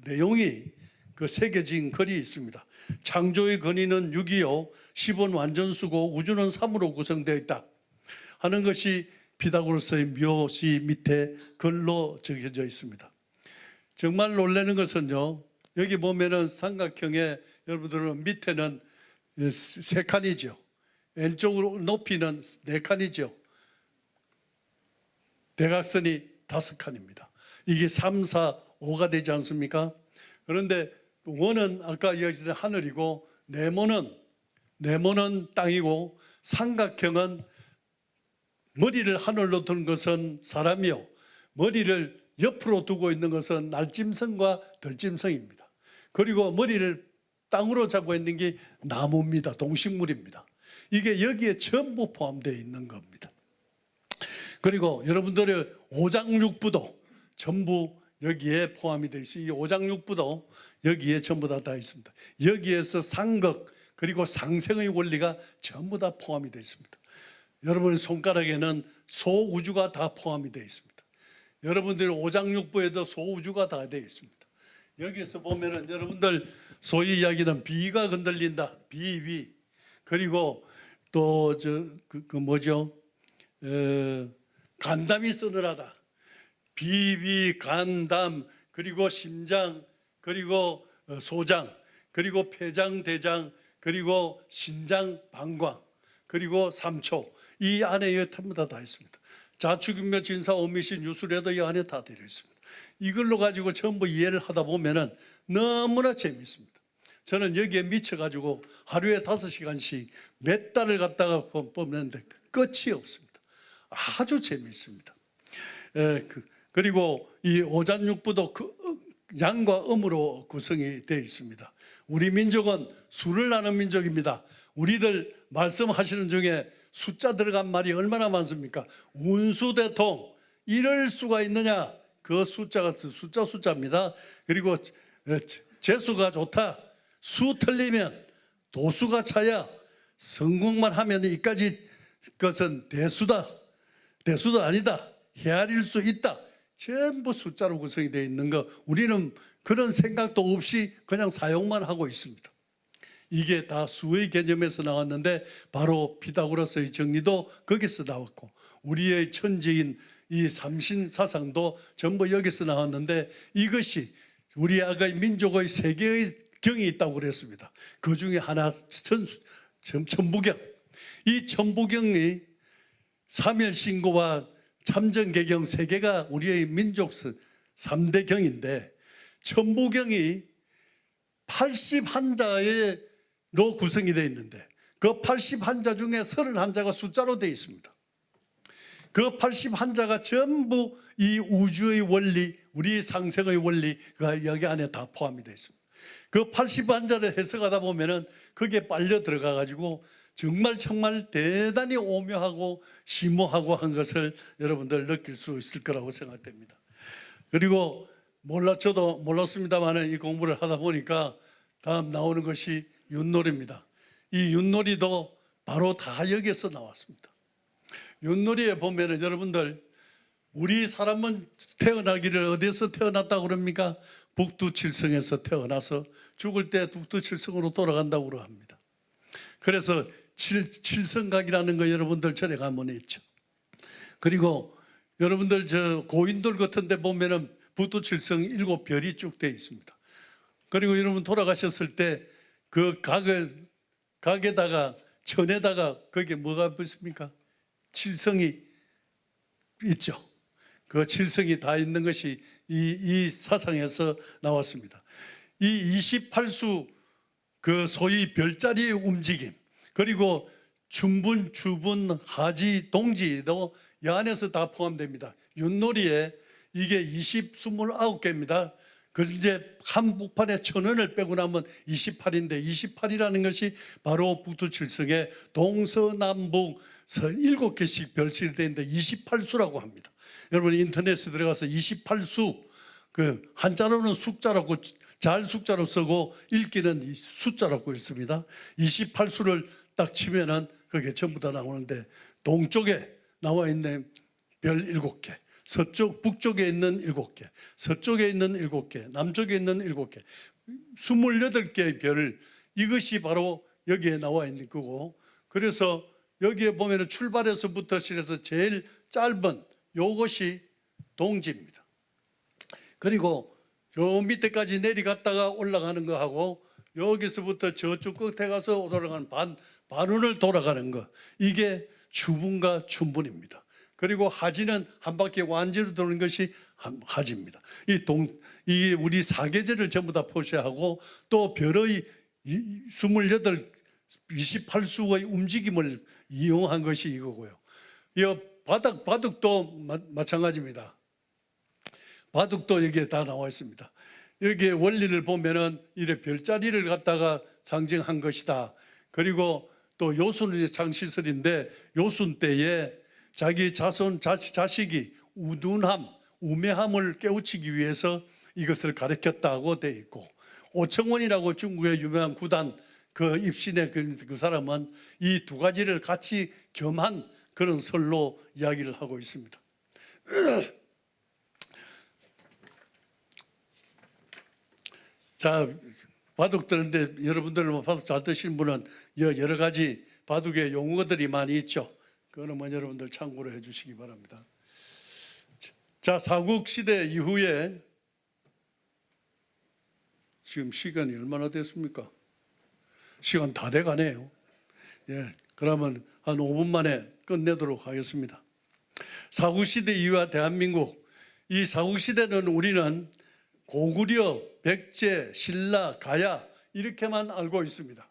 내용이 그 새겨진 글이 있습니다. 창조의 근위는 6이요 10은 완전수고 우주는 3으로 구성되어 있다 하는 것이 피타고라스의 묘시 밑에 글로 적혀져 있습니다. 정말 놀라는 것은요, 여기 보면은 삼각형에 여러분들은 밑에는 3칸이죠. 왼쪽으로 높이는 4칸이죠. 대각선이 5칸입니다. 이게 3, 4, 5가 되지 않습니까? 그런데 원은 아까 이야기했던 하늘이고 네모는 땅이고 삼각형은 머리를 하늘로 둔 것은 사람이요 머리를 옆으로 두고 있는 것은 날짐승과 들짐승입니다. 그리고 머리를 땅으로 잡고 있는 게 나무입니다. 동식물입니다. 이게 여기에 전부 포함되어 있는 겁니다. 그리고 여러분들의 오장육부도 전부 여기에 포함이 되어 있어요. 이 오장육부도 여기에 전부 다 있습니다. 여기에서 상극 그리고 상생의 원리가 전부 다 포함이 되어 있습니다. 여러분의 손가락에는 소우주가 다 포함이 되어 있습니다. 여러분들의 오장육부에도 소우주가 다 되어 있습니다. 여기서 보면은 여러분들 소위 이야기는 비가 흔들린다, 비위, 그리고 또 간담이 서늘하다, 비위, 간담, 그리고 심장, 그리고 소장, 그리고 폐장, 대장, 그리고 신장, 방광, 그리고 삼초, 이 안에 전부 다 있습니다. 자축인묘 진사 오미신 유술에도 이 안에 다 들어 있습니다. 이걸로 가지고 전부 이해를 하다 보면은 너무나 재미있습니다. 저는 여기에 미쳐가지고 하루에 5시간씩 몇 달을 갖다가 보는데 끝이 없습니다. 아주 재미있습니다. 그리고 이 오장육부도 양과 음으로 구성이 되어 있습니다. 우리 민족은 수를 나는 민족입니다. 우리들 말씀하시는 중에 숫자 들어간 말이 얼마나 많습니까? 운수대통, 이럴 수가 있느냐? 그 숫자가 숫자입니다. 그리고 재수가 좋다. 수 틀리면 도수가 차야. 성공만 하면 이까지 것은 대수다. 대수도 아니다. 헤아릴 수 있다. 전부 숫자로 구성이 되어 있는 거, 우리는 그런 생각도 없이 그냥 사용만 하고 있습니다. 이게 다 수의 개념에서 나왔는데 바로 피타고라스의 정리도 거기서 나왔고 우리의 천지인 이 삼신 사상도 전부 여기서 나왔는데 이것이 우리 아가의 민족의 세 개의 경이 있다고 그랬습니다. 그 중에 하나 천부경. 이 천부경이 삼일신고와 참전개경 세 개가 우리의 민족 3대 경인데 천부경이 81자로 구성이 되어 있는데 그 81자 중에 31자가 숫자로 되어 있습니다. 그 81자가 전부 이 우주의 원리, 우리 상생의 원리가 여기 안에 다 포함이 되어 있습니다. 그 81자를 해석하다 보면은 거기에 빨려 들어가 가지고 정말 대단히 오묘하고 심오하고 한 것을 여러분들 느낄 수 있을 거라고 생각됩니다. 그리고 저도 몰랐습니다만 이 공부를 하다 보니까 다음 나오는 것이 윷놀이입니다. 이 윷놀이도 바로 다 여기에서 나왔습니다. 윷놀이에 보면은 여러분들 우리 사람은 태어나기를 어디에서 태어났다고 그럽니까? 북두칠성에서 태어나서 죽을 때 북두칠성으로 돌아간다고 합니다. 그래서 칠성각이라는 거 여러분들 전에 가면 있죠. 그리고 여러분들 저 고인돌 같은 데 보면은 북두칠성 7별이 쭉 되어 있습니다. 그리고 여러분 돌아가셨을 때 그 각에다가 천에다가 거기에 뭐가 있습니까? 칠성이 있죠. 그 칠성이 다 있는 것이 이 사상에서 나왔습니다. 이 28수 그 소위 별자리의 움직임, 그리고 춘분, 주분, 하지, 동지도 이 안에서 다 포함됩니다. 윷놀이에 이게 29개입니다. 그 이제 한복판에 1000원을 빼고 나면 28인데 28이라는 것이 바로 북두칠성의 동서남북 7개씩 별실이 되는데 28수라고 합니다. 여러분 인터넷에 들어가서 28수 그 한자로는 숫자라고 잘 숫자로 쓰고 읽기는 숫자라고 읽습니다. 28수를 딱 치면은 그게 전부 다 나오는데 동쪽에 나와 있는 별 7개, 북쪽에 있는 7개, 서쪽에 있는 7개, 남쪽에 있는 7개, 28개의 별, 이것이 바로 여기에 나와 있는 거고, 그래서 여기에 보면 출발에서부터 시작해서 제일 짧은 요것이 동지입니다. 그리고 요 밑에까지 내려갔다가 올라가는 거하고 여기서부터 저쪽 끝에 가서 돌아가는 반운을 돌아가는 거, 이게 주분과 춘분입니다. 그리고 하지는 한 바퀴 완지로 도는 것이 하지입니다. 이 우리 사계절을 전부 다 표시하고 또 별의 28수의 움직임을 이용한 것이 이거고요. 이 바둑도 마찬가지입니다. 바둑도 여기에 다 나와 있습니다. 여기에 원리를 보면은 이래 별자리를 갖다가 상징한 것이다. 그리고 또 요순의 창시설인데 요순 때에 자기 자식이 우매함을 깨우치기 위해서 이것을 가르쳤다고 되어 있고, 오청원이라고 중국의 유명한 구단 그 입신의 그 사람은 이 두 가지를 같이 겸한 그런 설로 이야기를 하고 있습니다. 자, 바둑 드는데 여러분들 바둑 잘 드시는 분은 여러 가지 바둑의 용어들이 많이 있죠. 그거는 뭐 여러분들 참고로 해주시기 바랍니다. 자, 삼국시대 이후에 지금 시간이 얼마나 됐습니까? 시간 다 돼가네요. 예, 그러면 한 5분 만에 끝내도록 하겠습니다. 삼국시대 이후와 대한민국, 이 삼국시대는 우리는 고구려, 백제, 신라, 가야 이렇게만 알고 있습니다.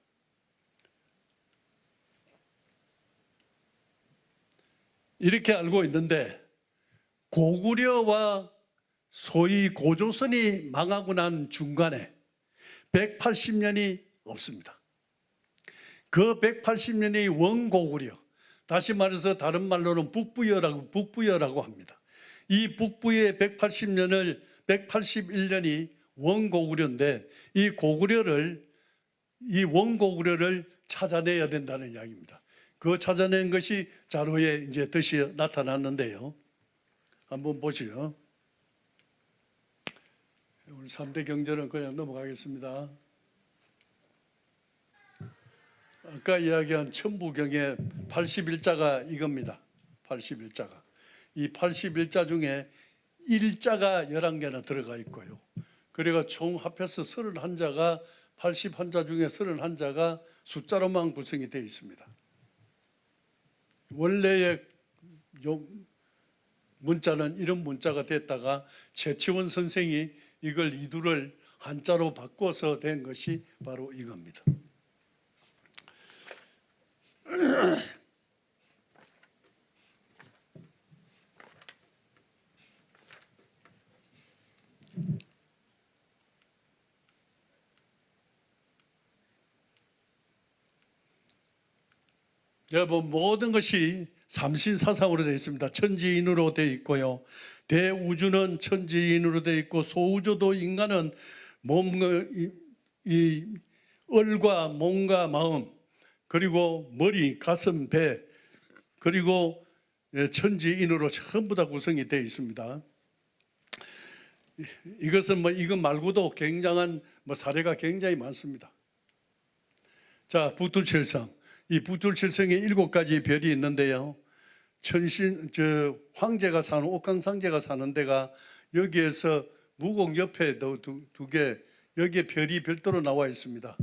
이렇게 알고 있는데 고구려와 소위 고조선이 망하고 난 중간에 180년이 없습니다. 그 180년이 원고구려, 다시 말해서 다른 말로는 북부여라고 합니다. 이 북부의 181년이 원고구려인데 이 원고구려를 찾아내야 된다는 이야기입니다. 그 찾아낸 것이 자료에 이제 뜻이 나타났는데요. 한번 보시죠. 오늘 3대 경전은 그냥 넘어가겠습니다. 아까 이야기한 천부경의 81자가 이겁니다. 81자가. 이 81자 중에 일자가 11개나 들어가 있고요. 그리고 총 합해서 31자가 81자 중에 31자가 숫자로만 구성이 되어 있습니다. 원래의 문자는 이런 문자가 됐다가 최치원 선생이 이걸 이두를 한자로 바꿔서 된 것이 바로 이겁니다. 여러분 모든 것이 삼신사상으로 되어 있습니다. 천지인으로 되어 있고요. 대우주는 천지인으로 되어 있고 소우주도 인간은 이 얼과 몸과 마음 그리고 머리, 가슴, 배 그리고 천지인으로 전부 다 구성이 되어 있습니다. 이것은 이것 말고도 굉장한 사례가 굉장히 많습니다. 자, 북두칠성. 이 북두칠성에 7가지 별이 있는데요. 황제가 사는 옥황상제가 사는 데가 여기에서 무공 옆에 두 개, 여기에 별이 별도로 나와 있습니다.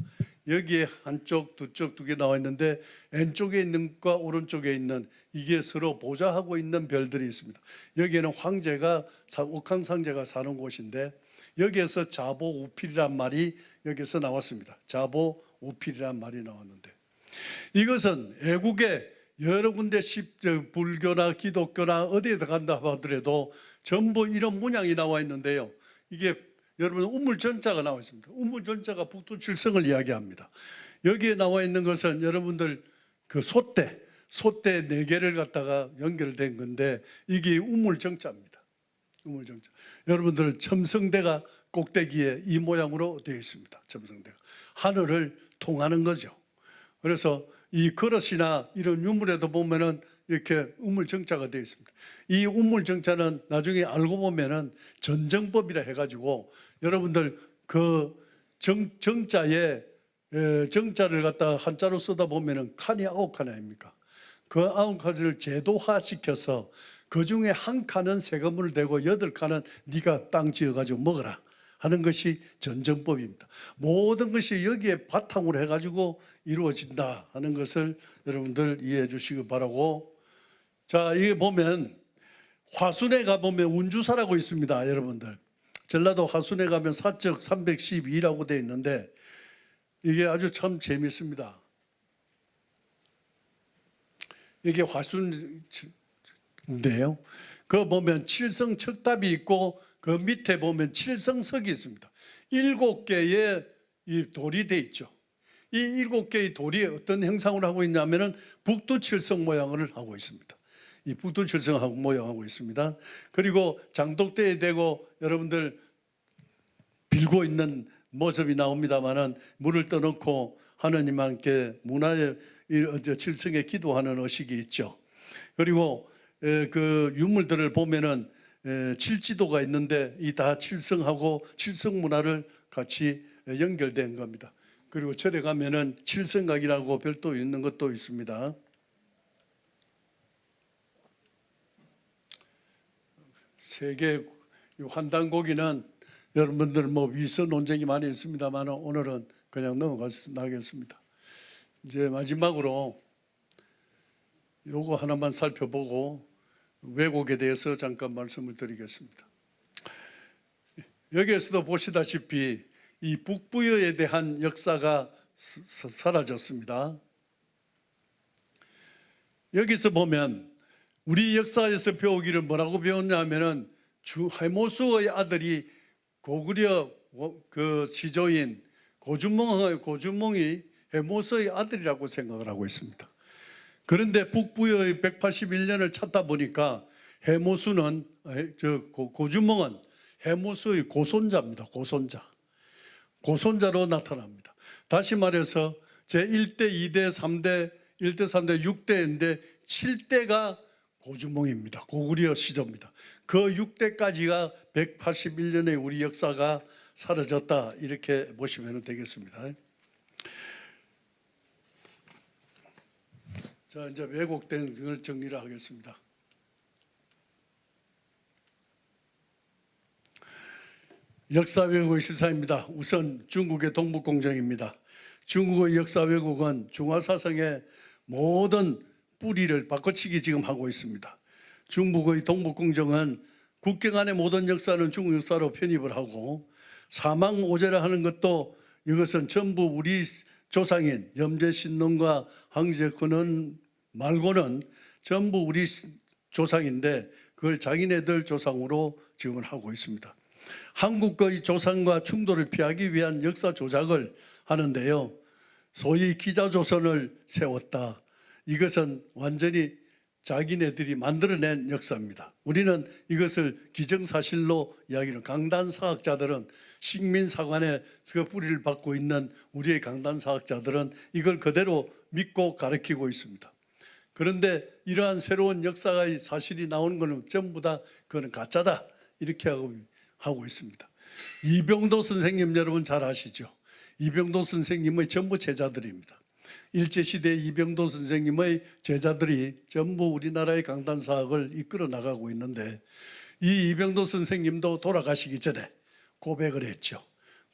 여기에 한쪽, 두쪽, 두 개 나와 있는데 왼쪽에 있는 것과 오른쪽에 있는 이게 서로 보좌하고 있는 별들이 있습니다. 여기에는 황제가 옥황상제가 사는 곳인데 여기에서 자보우필이란 말이 여기서 나왔습니다. 자보우필이란 말이 나왔는데 이것은 애국에 여러 군데 불교나 기독교나 어디에 간다 하더라도 전부 이런 문양이 나와 있는데요. 이게 여러분 우물전자가 나와 있습니다. 우물전자가 북두칠성을 이야기합니다. 여기에 나와 있는 것은 여러분들 그 솥대 4개를 갖다가 연결된 건데 이게 우물정자입니다. 우물정자. 여러분들 첨성대가 꼭대기에 이 모양으로 되어 있습니다. 첨성대가 하늘을 통하는 거죠. 그래서 이 그릇이나 이런 유물에도 보면은 이렇게 우물정자가 되어 있습니다. 이 우물정자는 나중에 알고 보면은 전정법이라 해가지고 여러분들 그 정자에 정자를 갖다 한자로 쓰다 보면은 칸이 9칸 아닙니까? 그 9칸을 제도화시켜서 그 중에 한 칸은 세금을 대고 8칸은 네가 땅 지어가지고 먹어라 하는 것이 전정법입니다. 모든 것이 여기에 바탕으로 해가지고 이루어진다 하는 것을 여러분들 이해해 주시기 바라고. 자, 이게 보면 화순에 가보면 운주사라고 있습니다. 여러분들 전라도 화순에 가면 사적 312라고 되어 있는데 이게 아주 참 재밌습니다. 이게 화순인데요. 그거 보면 칠성척답이 있고 그 밑에 보면 칠성석이 있습니다. 7개의 이 돌이 돼 있죠. 이 7개의 돌이 어떤 형상을 하고 있냐면은 북두칠성 모양을 하고 있습니다. 이 북두칠성 모양하고 있습니다. 그리고 장독대에 대고 여러분들 빌고 있는 모습이 나옵니다만은 물을 떠놓고 하느님 함께 문화의 칠성에 기도하는 의식이 있죠. 그리고 그 유물들을 보면은 칠지도가 있는데 이 다 칠성하고 칠성 문화를 같이 연결된 겁니다. 그리고 절에 가면은 칠성각이라고 별도 있는 것도 있습니다. 세계 환단고기는 여러분들 위서 논쟁이 많이 있습니다만 오늘은 그냥 넘어가겠습니다. 이제 마지막으로 요거 하나만 살펴보고 왜곡에 대해서 잠깐 말씀을 드리겠습니다. 여기에서도 보시다시피 이 북부여에 대한 역사가 사라졌습니다. 여기서 보면 우리 역사에서 배우기를 뭐라고 배웠냐면은 해모수의 아들이 고구려 그 시조인 고주몽이 해모수의 아들이라고 생각을 하고 있습니다. 그런데 북부여의 181년을 찾다 보니까 해모수는 고주몽은 해모수의 고손자입니다. 고손자로 나타납니다. 다시 말해서 제1대, 2대, 3대, 1대, 3대, 6대인데 7대가 고주몽입니다. 고구려 시조입니다. 그 6대까지가 181년의 우리 역사가 사라졌다 이렇게 보시면 되겠습니다. 자, 이제 왜곡된 것을 정리를 하겠습니다. 역사 왜곡의 시사입니다. 우선 중국의 동북공정입니다. 중국의 역사 왜곡은 중화사상의 모든 뿌리를 바꿔치기 지금 하고 있습니다. 중국의 동북공정은 국경안의 모든 역사는 중국 역사로 편입을 하고 사망오제라 하는 것도 이것은 전부 우리 조상인 염제신론과 황제근원 말고는 전부 우리 조상인데 그걸 자기네들 조상으로 지금은 하고 있습니다. 한국의 조상과 충돌을 피하기 위한 역사 조작을 하는데요. 소위 기자조선을 세웠다. 이것은 완전히 자기네들이 만들어낸 역사입니다. 우리는 이것을 기정사실로 이야기를, 강단사학자들은, 식민사관의 그 뿌리를 받고 있는 우리의 강단사학자들은 이걸 그대로 믿고 가르치고 있습니다. 그런데 이러한 새로운 역사의 사실이 나오는 것은 전부 다 그거는 가짜다, 이렇게 하고 있습니다. 이병도 선생님 여러분 잘 아시죠? 이병도 선생님의 전부 제자들입니다. 일제시대 이병도 선생님의 제자들이 전부 우리나라의 강단사학을 이끌어 나가고 있는데, 이 이병도 선생님도 돌아가시기 전에 고백을 했죠.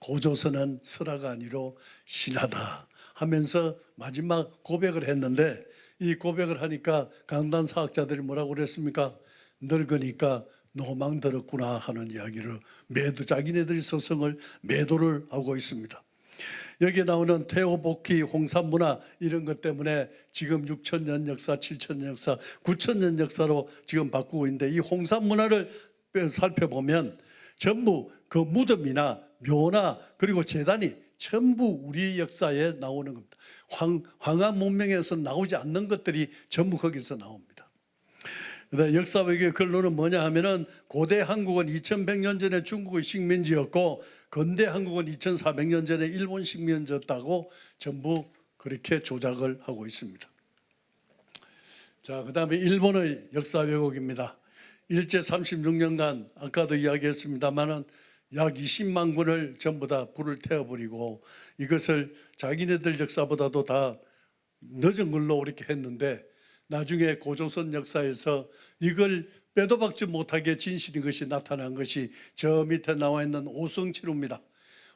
고조선은 설화가 아니로 신하다 하면서 마지막 고백을 했는데, 이 고백을 하니까 강단사학자들이 뭐라고 그랬습니까? 늙으니까 노망 들었구나 하는 이야기를 자기네들이 서성을 매도를 하고 있습니다. 여기에 나오는 태호복희, 홍산문화 이런 것 때문에 지금 6,000년 역사, 7,000년 역사, 9,000년 역사로 지금 바꾸고 있는데, 이 홍산문화를 살펴보면 전부 그 무덤이나 묘나 그리고 재단이 전부 우리 역사에 나오는 겁니다. 황하 문명에서 나오지 않는 것들이 전부 거기서 나옵니다. 역사 외교의 결론은 뭐냐 하면은, 고대 한국은 2100년 전에 중국의 식민지였고 근대 한국은 2400년 전에 일본 식민지였다고 전부 그렇게 조작을 하고 있습니다. 자, 그다음에 일본의 역사 왜곡입니다. 일제 36년간 아까도 이야기했습니다만은 약 20만 군을 전부 다 불을 태워버리고 이것을 자기네들 역사보다도 다 늦은 걸로 이렇게 했는데, 나중에 고조선 역사에서 이걸 빼도 박지 못하게 진실인 것이 나타난 것이 저 밑에 나와 있는 오성치루입니다.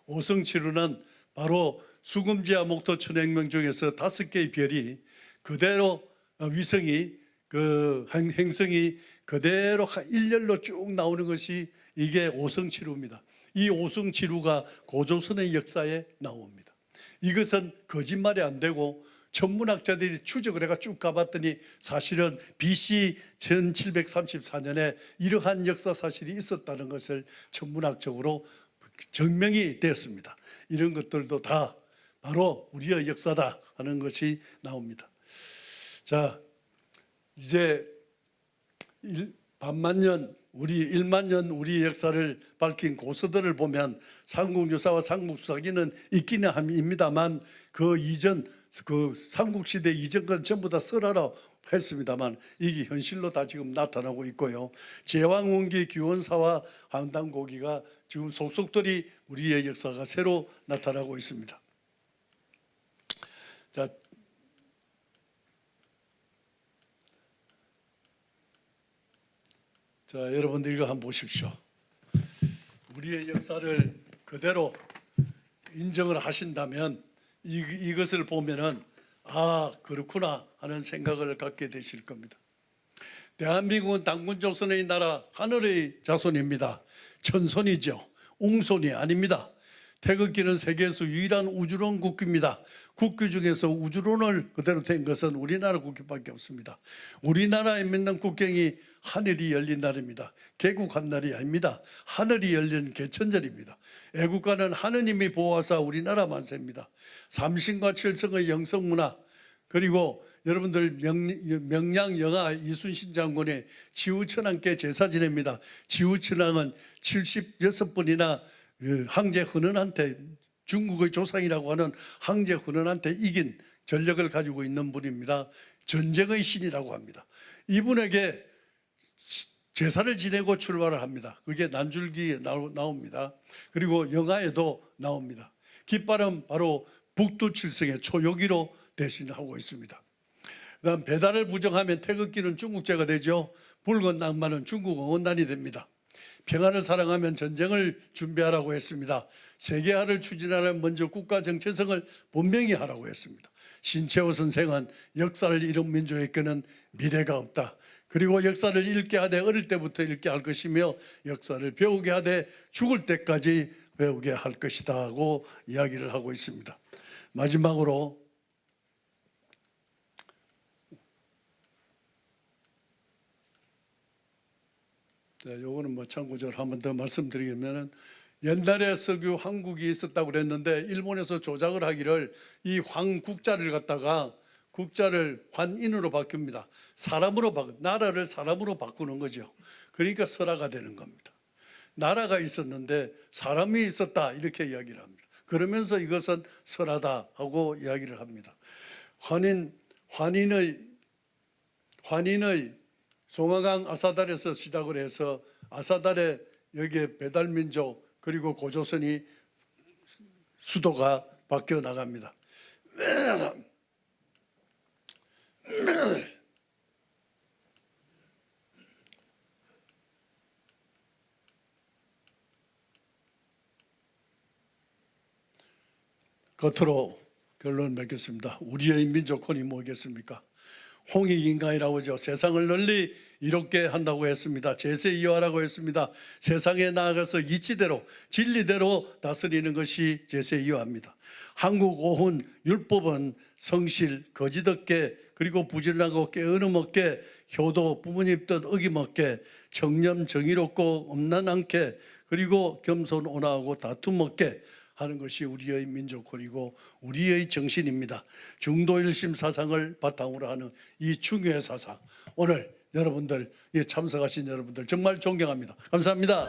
오성치루는 바로 수금지와 목토 천행명 중에서 5개의 별이 그대로 위성이 그 행성이 그대로 일렬로 쭉 나오는 것이 이게 오성치루입니다. 이 오성치루가 고조선의 역사에 나옵니다. 이것은 거짓말이 안 되고 천문학자들이 추적을 해가 쭉 가봤더니 사실은 BC 1734년에 이러한 역사 사실이 있었다는 것을 천문학적으로 증명이 되었습니다. 이런 것들도 다 바로 우리의 역사다 하는 것이 나옵니다. 자, 이제 반만년, 우리 1만 년 우리 역사를 밝힌 고서들을 보면 삼국유사와 삼국수사기는 있기는 합니다만, 그 이전, 그 삼국시대 이전 건 전부 다 설화라고 했습니다만 이게 현실로 다 지금 나타나고 있고요. 제왕원기, 규원사와 한당고기가 지금 속속들이 우리의 역사가 새로 나타나고 있습니다. 자, 여러분들 이거 한번 보십시오. 우리의 역사를 그대로 인정을 하신다면 이것을 보면은 아, 그렇구나 하는 생각을 갖게 되실 겁니다. 대한민국은 당군 조선의 나라, 하늘의 자손입니다. 천손이죠. 웅손이 아닙니다. 태극기는 세계에서 유일한 우주론 국기입니다. 국기 중에서 우주론을 그대로 된 것은 우리나라 국기밖에 없습니다. 우리나라에 있는 국경이 하늘이 열린 날입니다. 개국한 날이 아닙니다. 하늘이 열린 개천절입니다. 애국가는 하느님이 보호하사 우리나라 만세입니다. 삼신과 칠성의 영성문화, 그리고 여러분들 명량영화 이순신 장군의 지우천왕께 제사 지냅니다. 지우천왕은 76번이나 황제 헌원한테, 중국의 조상이라고 하는 황제 헌원한테 이긴 전력을 가지고 있는 분입니다. 전쟁의 신이라고 합니다. 이분에게 제사를 지내고 출발을 합니다. 그게 난줄기에 나옵니다. 그리고 영화에도 나옵니다. 깃발은 바로 북두칠성의 초yo기로 대신하고 있습니다. 그다음 배달을 부정하면 태극기는 중국제가 되죠. 붉은 낭만은 중국 응원단이 됩니다. 평화를 사랑하면 전쟁을 준비하라고 했습니다. 세계화를 추진하려면 먼저 국가 정체성을 분명히 하라고 했습니다. 신채호 선생은 역사를 잃은 민족에게는 미래가 없다. 그리고 역사를 읽게 하되 어릴 때부터 읽게 할 것이며 역사를 배우게 하되 죽을 때까지 배우게 할 것이다 하고 이야기를 하고 있습니다. 마지막으로 요거는 뭐 참고적으로 한 번 더 말씀드리면은, 옛날에 석유 황국이 있었다고 그랬는데 일본에서 조작을 하기를 이 황국자를 갖다가 국자를 환인으로 바뀝니다. 나라를 사람으로 바꾸는 거죠. 그러니까 설화가 되는 겁니다. 나라가 있었는데 사람이 있었다 이렇게 이야기를 합니다. 그러면서 이것은 설하다 하고 이야기를 합니다. 환인의 송화강 아사달에서 시작을 해서 아사달에 여기에 배달민족 그리고 고조선이 수도가 바뀌어 나갑니다. 겉으로 결론 맺겠습니다. 우리의 민족혼이 뭐겠습니까? 홍익인간이라고 하죠. 세상을 널리 이롭게 한다고 했습니다. 제세이화라고 했습니다. 세상에 나아가서 이치대로 진리대로 다스리는 것이 제세이화입니다. 한국 오훈 율법은 성실, 거짓 없게, 그리고 부질나고 게으름 없게, 효도, 부모님 뜻 어김없게, 청렴 정의롭고 엄난 않게, 그리고 겸손 온화하고 다툼 없게 하는 것이 우리의 민족혼이고 우리의 정신입니다. 중도일심 사상을 바탕으로 하는 이 중요의 사상, 오늘 여러분들 참석하신 여러분들 정말 존경합니다. 감사합니다.